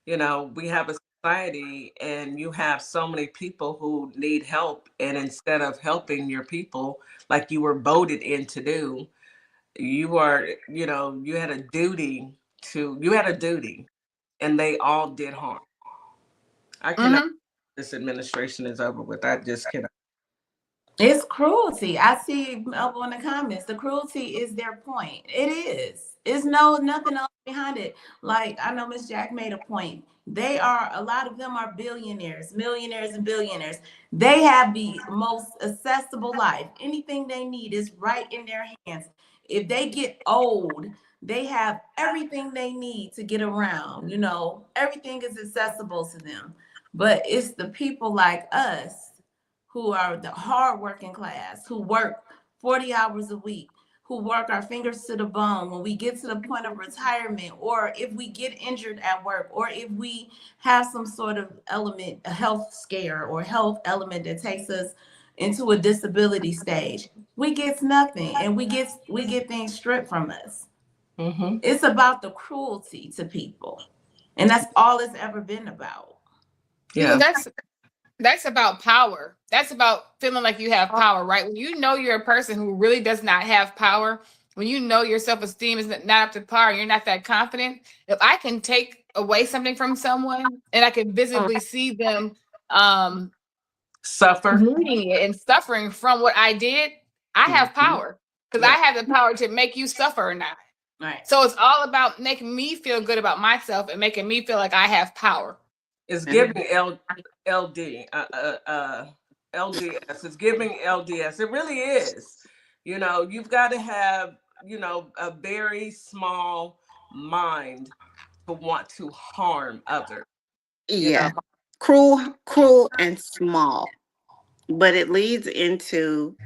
you know, we have a society and you have so many people who need help. And instead of helping your people like you were voted in to do, you had a duty and they all did harm. I cannot. This administration is over with. I just cannot. It's cruelty. I see up in the comments. The cruelty is their point. It is. It's nothing else behind it. Like, I know Miss Jack made a point. A lot of them are billionaires, millionaires, and billionaires. They have the most accessible life. Anything they need is right in their hands. If they get old, they have everything they need to get around. You know, everything is accessible to them. But it's the people like us who are the hardworking class, who work 40 hours a week, who work our fingers to the bone when we get to the point of retirement, or if we get injured at work, or if we have some sort of element, a health scare or health element that takes us into a disability stage, we get nothing, and we get things stripped from us. Mm-hmm. It's about the cruelty to people, and that's all it's ever been about. Yeah, that's about power. That's about feeling like you have power, right? When you know you're a person who really does not have power, when you know your self-esteem is not up to par, you're not that confident. If I can take away something from someone and I can visibly see them needing it and suffering from what I did, I have power because I have the power to make you suffer or not. Right. So it's all about making me feel good about myself and making me feel like I have power. It's giving LDS. It's giving LDS. It really is. You know, you've got to have, a very small mind to want to harm others. Yeah. Cruel and small. But it leads into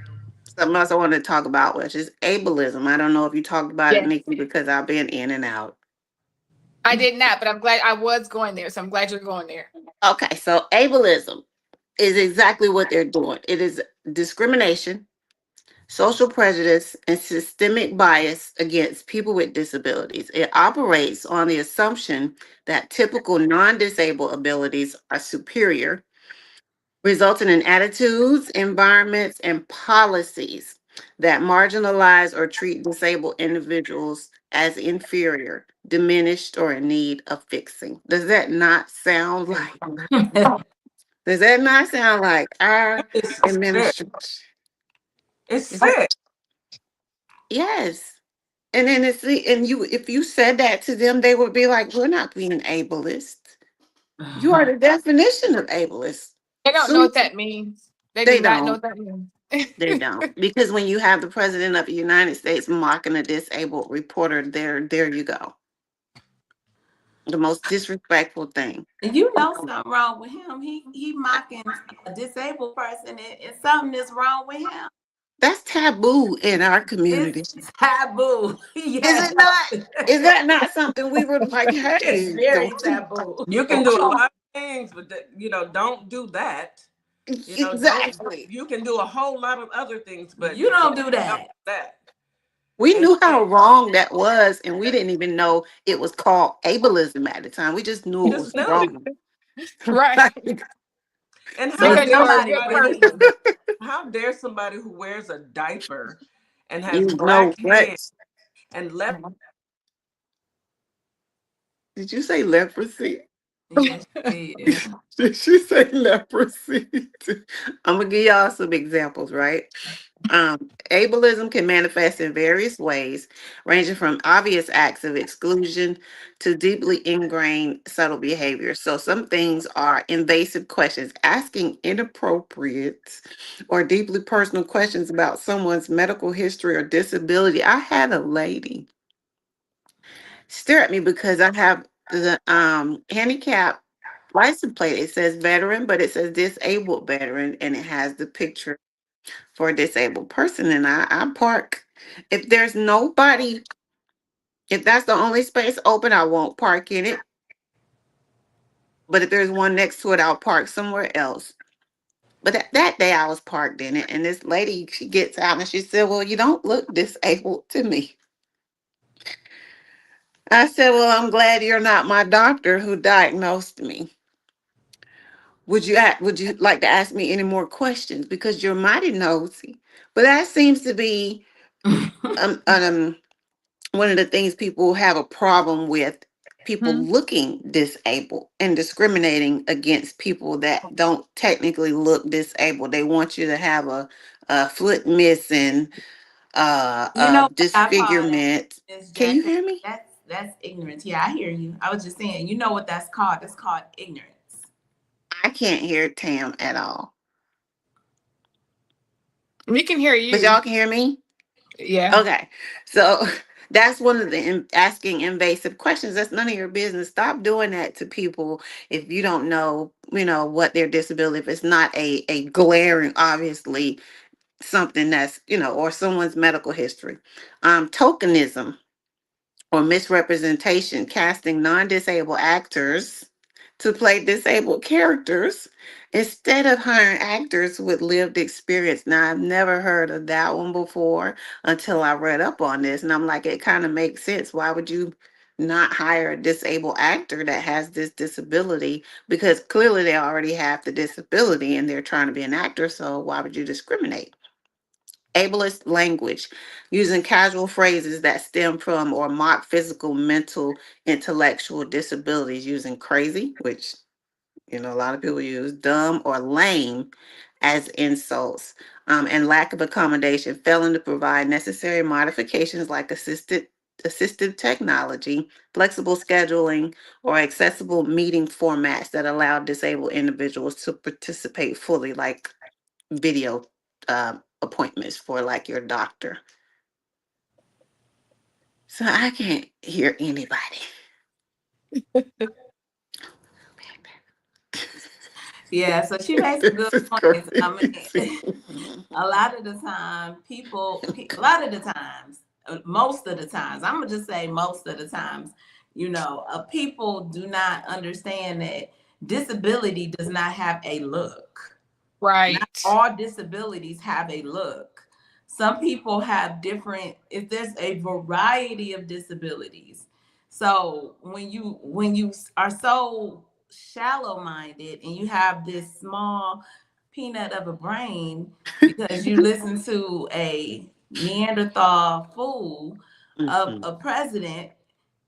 something else I want to talk about, which is ableism. I don't know if you talked about it, Nikki, because I've been in and out. I did not, but I'm glad I was going there. So I'm glad you're going there. Okay, so ableism is exactly what they're doing. It is discrimination, social prejudice, and systemic bias against people with disabilities. It operates on the assumption that typical non-disabled abilities are superior, resulting in attitudes, environments, and policies that marginalize or treat disabled individuals as inferior, diminished, or in need of fixing. Does that not sound like our administration? It's sick. Yes. And then if you said that to them, they would be like, we're not being ableist. You are the definition of ableist. They don't know what that means. They do not know what that means. They don't. Because when you have the president of the United States mocking a disabled reporter, there you go. The most disrespectful thing. You know something wrong with him. He mocking a disabled person, and something is wrong with him. That's taboo in our community. It's taboo. Yes. Is it not? Is that not something we were like, hey, it's very taboo. You can do a lot of things, but don't do that. You know, Exactly. you can do a whole lot of other things, but You don't do that. We And knew how wrong that was, and we didn't even know it was called ableism at the time. We just knew it just was know. wrong. Right. And So Because you were a good person. how dare somebody who wears a diaper and has You know black what? hair and left. Did you say leprosy? Yes, she did. Did she say leprosy? I'm gonna give y'all some examples, right? Ableism can manifest in various ways, ranging from obvious acts of exclusion to deeply ingrained subtle behaviors. So, some things are invasive questions, asking inappropriate or deeply personal questions about someone's medical history or disability. I had a lady stare at me because I have the handicap license plate. It says veteran, but it says disabled veteran, and it has the picture for a disabled person. And I park. If there's nobody, if that's the only space open, I won't park in it. But if there's one next to it, I'll park somewhere else. But that day I was parked in it, and this lady, she gets out and she said, "Well, you don't look disabled to me." I said, "Well, I'm glad you're not my doctor who diagnosed me. Would you like to ask me any more questions? Because you're mighty nosy." But that seems to be one of the things people have a problem with, people looking disabled and discriminating against people that don't technically look disabled. They want you to have a foot missing, You know what I call that, disfigurement. Miss Can you Jackie? hear me? That's ignorance. Yeah, I hear you. I was just saying, you know what that's called? That's called ignorance. I can't hear Tam at all. We can hear But you. y'all can hear me? Yeah. Okay. So that's one of the asking invasive questions. That's none of your business. Stop doing that to people if you don't know, what their disability, if it's not a glaring, obviously something that's, or someone's medical history. Tokenism or misrepresentation, casting non-disabled actors to play disabled characters instead of hiring actors with lived experience. Now, I've never heard of that one before until I read up on this, and I'm like, it kind of makes sense. Why would you not hire a disabled actor that has this disability? Because clearly they already have the disability and they're trying to be an actor, so why would you discriminate? Ableist language, using casual phrases that stem from or mock physical, mental, intellectual disabilities, using crazy, which a lot of people use, dumb, or lame as insults, and lack of accommodation, failing to provide necessary modifications like assistive technology, flexible scheduling, or accessible meeting formats that allow disabled individuals to participate fully, like video appointments for like your doctor. So I can't hear anybody. Yeah, so she makes a good This is point. I mean, crazy. a lot of the time, a lot of the times, most of the times, I'm gonna just say most of the times, people do not understand that disability does not have a look. Right. Not all disabilities have a look. Some people have different, if there's a variety of disabilities. So when you are so shallow minded and you have this small peanut of a brain because you listen to a Neanderthal fool of a president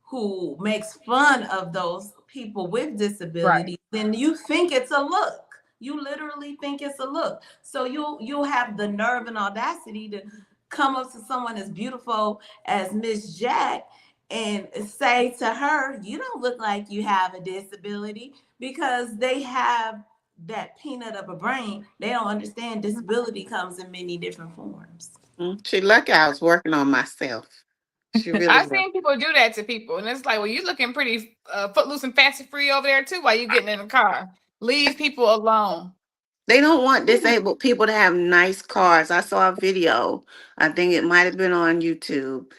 who makes fun of those people with disabilities, then you think it's a look. You literally think it's a look. So you'll have the nerve and audacity to come up to someone as beautiful as Miss Jack and say to her, "You don't look like you have a disability," because they have that peanut of a brain. They don't understand disability comes in many different forms. She lucky I was working on myself. She really I've was. seen people do that to people, and it's like, well, you're looking pretty footloose and fancy free over there too while you're getting in the car. Leave people alone. They don't want disabled people to have nice cars. I saw a video. I think it might have been on YouTube.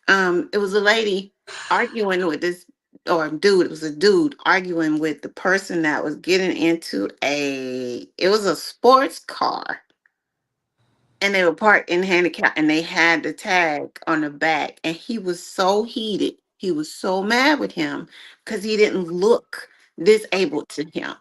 It was a lady arguing with this or dude, it was a dude arguing with the person that was getting into it was a sports car. And they were parked in handicap and they had the tag on the back. And he was so heated. He was so mad with him because he didn't look disabled to him.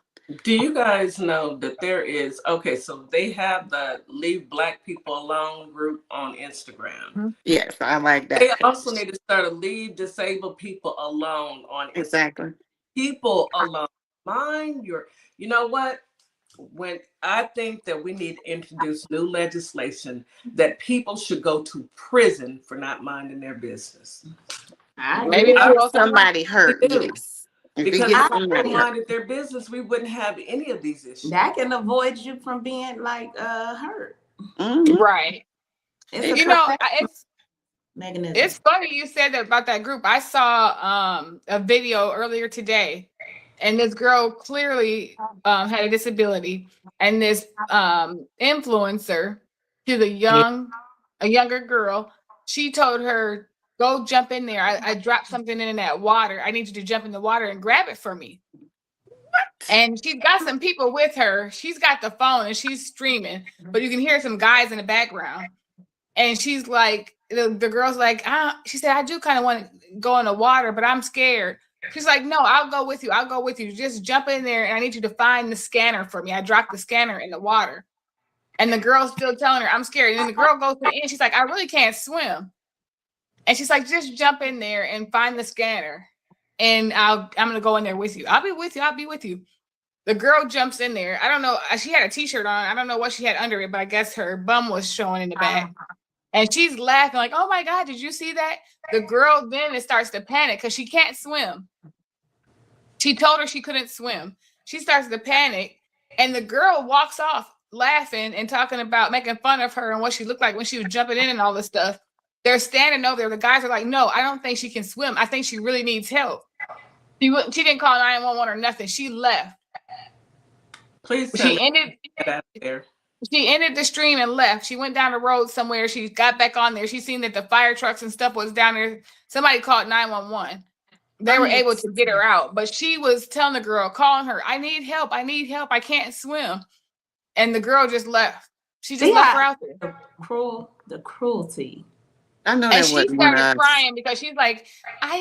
Do you guys know that there is, okay, so they have the Leave Black People Alone group on Instagram. Yes, I like that. They also need to start a Leave Disabled People Alone on Instagram. Exactly. People alone. Mind your, you know what? When I think that we need to introduce new legislation that people should go to prison for not minding their business. Maybe if somebody hurt, yes. Because if people minded their business, we wouldn't have any of these issues. That can avoid you from being like hurt. Right. It's you know, it's funny you said that about that group. I saw a video earlier today, and this girl clearly had a disability, and this influencer, she's a younger girl. She told her, "Go jump in there. I dropped something in that water. I need you to jump in the water and grab it for me." What? And she's got some people with her. She's got the phone and she's streaming, but you can hear some guys in the background. And she's like, the girl's like, she said, "I do kind of want to go in the water, but I'm scared." She's like, "No, I'll go with you. I'll go with you. Just jump in there and I need you to find the scanner for me. I dropped the scanner in the water." And the girl's still telling her, "I'm scared." And then the girl goes to the end. She's like, "I really can't swim." And she's like, "Just jump in there and find the scanner. And I'm going to go in there with you. I'll be with you. I'll be with you." The girl jumps in there. I don't know. She had a t-shirt on. I don't know what she had under it, but I guess her bum was showing in the back. And she's laughing like, "Oh my God, did you see that?" The girl then starts to panic because she can't swim. She told her she couldn't swim. She starts to panic. And the girl walks off laughing and talking about making fun of her and what she looked like when she was jumping in and all this stuff. They're standing over there. The guys are like, "No, I don't think she can swim. I think she really needs help." She didn't call 911 or nothing. She left. Please she ended there. She ended the stream and left. She went down the road somewhere. She got back on there. She seen that the fire trucks and stuff was down there. Somebody called 911. They were able to get her out. But she was telling the girl, calling her, "I need help. I need help. I can't swim." And the girl just left. She just left her out there. The cruelty. I know. And she started crying because she's like, I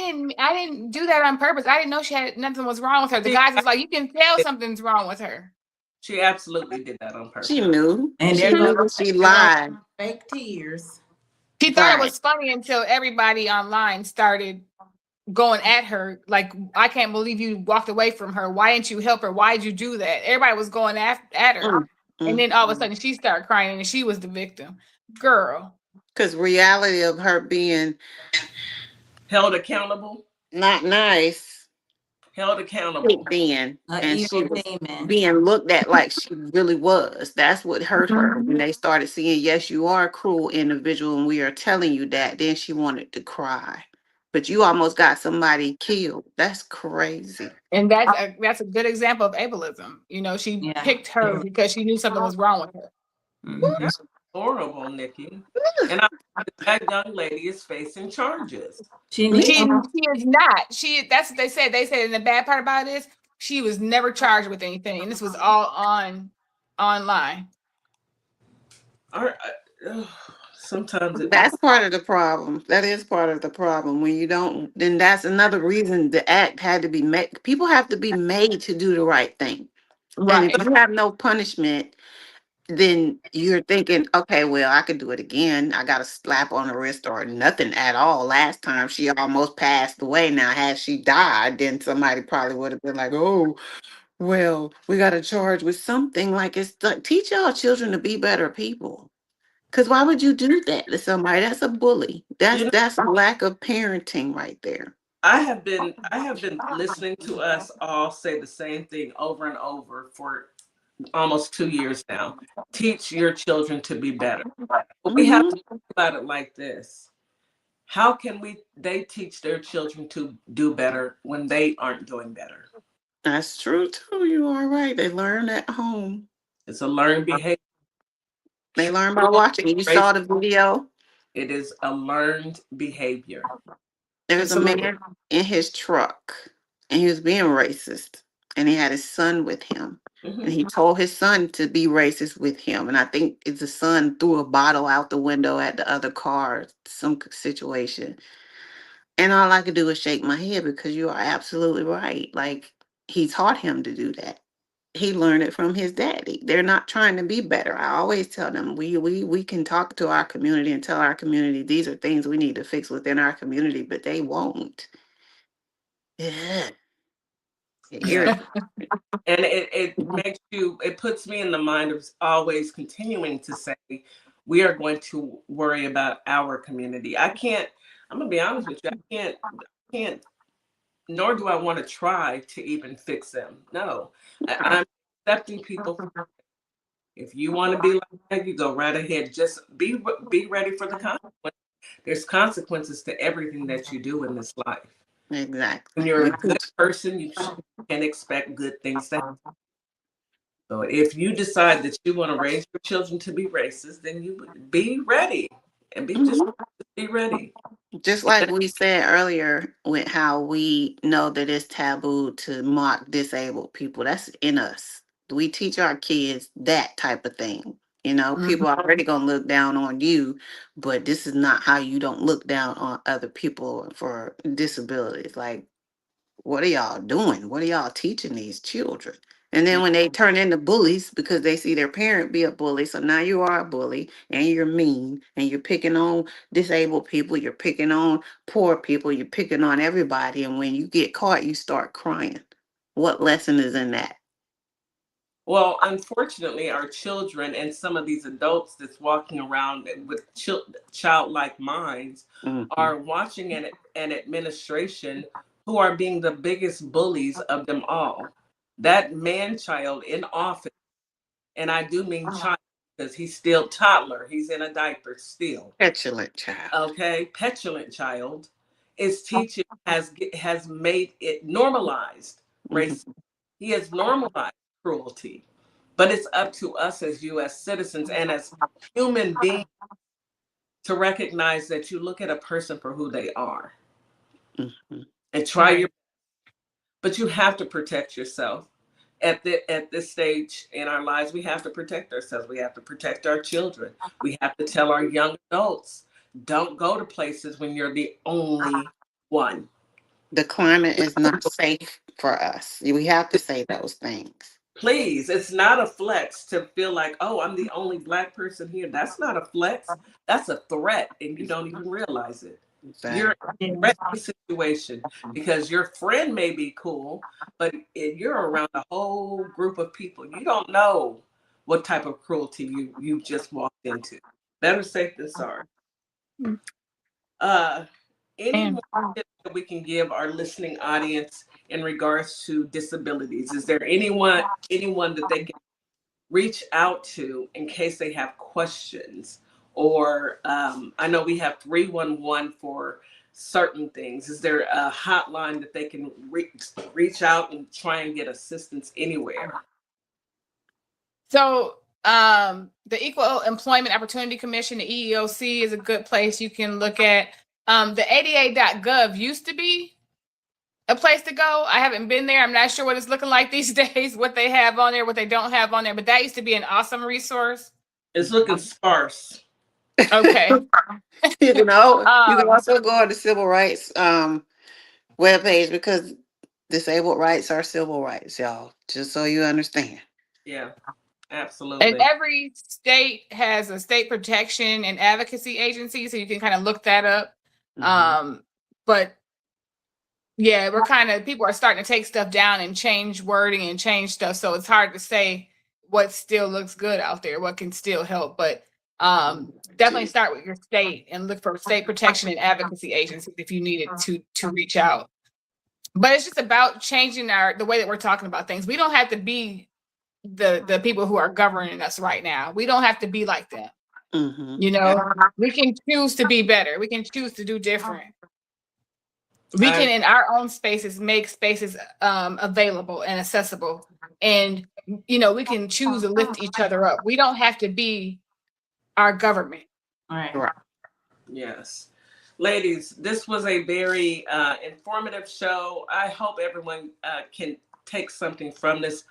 didn't do that on purpose. I didn't know nothing was wrong with her. The guys was like, "You can tell something's wrong with her." She absolutely did that on purpose. She knew. And she lied. Fake tears. She thought it was funny until everybody online started going at her. Like, "I can't believe you walked away from her. Why didn't you help her? Why did you do that?" Everybody was going at her. And then all of a sudden she started crying and she was the victim. Girl. Because reality of her being held accountable, not nice, held accountable, and she was being looked at like she really was. That's what hurt her when they started seeing, "Yes, you are a cruel individual, and we are telling you that." Then she wanted to cry, but you almost got somebody killed. That's crazy. And that's a good example of ableism. You know, she picked her because she knew something was wrong with her. That's horrible, Nikki. And that young lady is facing charges. She is not. That's what they said. They said, and the bad part about it is she was never charged with anything, and this was all online. Sometimes that's part of the problem. That is part of the problem. When you don't, then that's another reason the act had to be made. People have to be made to do the right thing. Right. And if you have no punishment, then you're thinking, "Okay, well, I could do it again. I got a slap on the wrist or nothing at all. Last time she almost passed away. Now, had she died, then somebody probably would have been like, 'Oh, well, we got to charge with something.'" Like, it's like, teach y'all children to be better people. Because why would you do that to somebody? That's a bully. That's a lack of parenting right there. I have been listening to us all say the same thing over and over for almost 2 years now. Teach your children to be better. But we have to think about it like this. How can they teach their children to do better when they aren't doing better? That's true too. You are right. They learn at home. It's a learned behavior. They learn by watching. You saw the video. It is a learned behavior. There's a man in his truck, and he was being racist, and he had his son with him. And he told his son to be racist with him. And I think it's the son threw a bottle out the window at the other car, some situation. And all I could do was shake my head because you are absolutely right. Like, he taught him to do that. He learned it from his daddy. They're not trying to be better. I always tell them we can talk to our community and tell our community these are things we need to fix within our community, but they won't. Yeah. Yeah. And it makes you, it puts me in the mind of always continuing to say, we are going to worry about our community. I'm gonna be honest with you, I can't, nor do I want to try to even fix them. No, I'm accepting people. If you want to be like that, you go right ahead. Just be ready for the consequences. There's consequences to everything that you do in this life. Exactly. When you're a good person, you can expect good things to happen. So if you decide that you want to raise your children to be racist, then you be ready and just be ready. Just like we said earlier with how we know that it's taboo to mock disabled people. That's in us. We teach our kids that type of thing. You know, people are already going to look down on you, but this is not how you don't look down on other people for disabilities. Like, what are y'all doing? What are y'all teaching these children? And then when they turn into bullies because they see their parent be a bully, so now you are a bully and you're mean and you're picking on disabled people, you're picking on poor people, you're picking on everybody. And when you get caught, you start crying. What lesson is in that? Well, unfortunately, our children and some of these adults that's walking around with childlike minds are watching an administration who are being the biggest bullies of them all. That man-child in office, and I do mean child because he's still toddler, he's in a diaper still. Petulant child. Okay, petulant child is teaching, has made it normalized racism. He has normalized cruelty, but it's up to us as U.S. citizens and as human beings to recognize that you look at a person for who they are and try your best, but you have to protect yourself. At this stage in our lives, we have to protect ourselves. We have to protect our children. We have to tell our young adults, don't go to places when you're the only one. The climate is not safe for us. We have to say those things. Please, it's not a flex to feel like, oh, I'm the only Black person here. That's not a flex. That's a threat, and you don't even realize it. Exactly. You're in a threatening situation because your friend may be cool, but you're around a whole group of people. You don't know what type of cruelty you just walked into. Better safe than sorry. Any more tips that we can give our listening audience in regards to disabilities? Is there anyone that they can reach out to in case they have questions? Or I know we have 311 for certain things. Is there a hotline that they can reach out and try and get assistance anywhere? So the Equal Employment Opportunity Commission, the EEOC, is a good place you can look at. The ADA.gov used to be a place to go. I haven't been there. I'm not sure what it's looking like these days, what they have on there, what they don't have on there, but that used to be an awesome resource. It's looking sparse. Okay. You know, you can also go on the civil rights webpage because disabled rights are civil rights, y'all, just so you understand. Yeah, absolutely. And every state has a state protection and advocacy agency, so you can kind of look that up. But yeah, people are starting to take stuff down and change wording and change stuff. So it's hard to say what still looks good out there, what can still help. But definitely start with your state and look for state protection and advocacy agencies if you needed to reach out. But it's just about changing the way that we're talking about things. We don't have to be the people who are governing us right now. We don't have to be like that. You know, we can choose to be better. We can choose to do different. We can, in our own spaces, make spaces available and accessible. And, you know, we can choose to lift each other up. We don't have to be our government. Right. Yes. Ladies, this was a very informative show. I hope everyone can take something from this,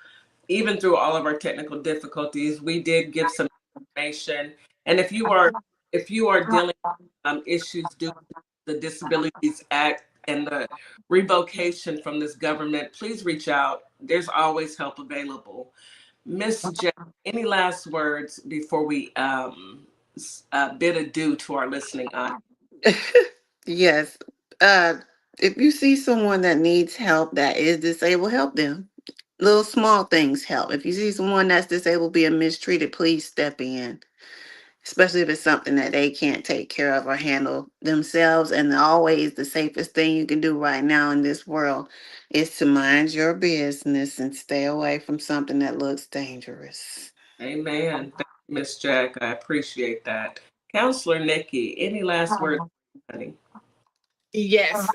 even through all of our technical difficulties. We did give some information, and if you are dealing with issues due to the Disabilities Act and the revocation from this government, please reach out. There's always help available. Miss Jack, any last words before we bid adieu to our listening audience? Yes. If you see someone that needs help that is disabled, help them. Little small things help. If you see someone that's disabled being mistreated, please step in, especially if it's something that they can't take care of or handle themselves. And always the safest thing you can do right now in this world is to mind your business and stay away from something that looks dangerous. Amen. Thank you, Miss Jack. I appreciate that. Counselor Nikki, any last words, honey? Yes.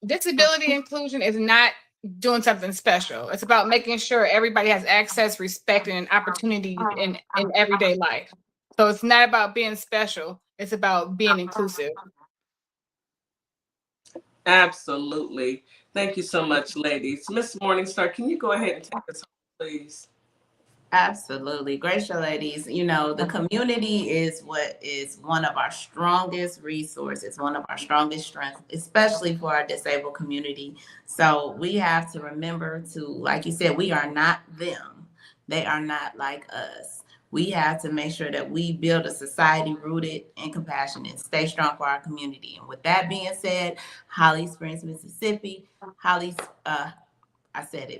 Disability inclusion is not doing something special. It's about making sure everybody has access, respect, and opportunity in everyday life. So it's not about being special. It's about being inclusive. Absolutely. Thank you so much, ladies. Miss Morningstar, can you go ahead and take us home, please? Absolutely. Great show, ladies. You know, the community is what is one of our strongest resources, one of our strongest strengths, especially for our disabled community. So we have to remember to, like you said, we are not them. They are not like us. We have to make sure that we build a society rooted in compassion and stay strong for our community. And with that being said, Holly Springs, Mississippi,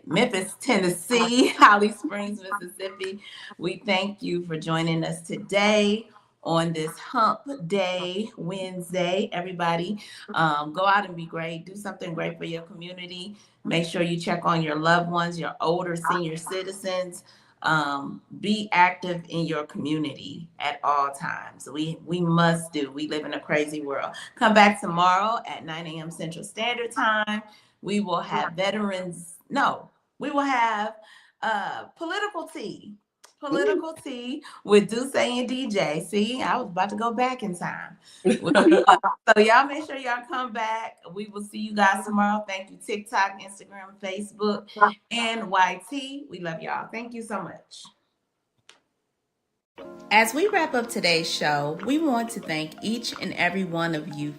Memphis, Tennessee, Holly Springs, Mississippi. We thank you for joining us today on this Hump Day, Wednesday. Everybody, go out and be great. Do something great for your community. Make sure you check on your loved ones, your older senior citizens. Be active in your community at all times. We must do. We live in a crazy world. Come back tomorrow at 9 a.m. Central Standard Time. We will have political tea. Political tea with Duce and DJ. See, I was about to go back in time. So y'all make sure y'all come back. We will see you guys tomorrow. Thank you, TikTok, Instagram, Facebook, and YT. We love y'all. Thank you so much. As we wrap up today's show, we want to thank each and every one of you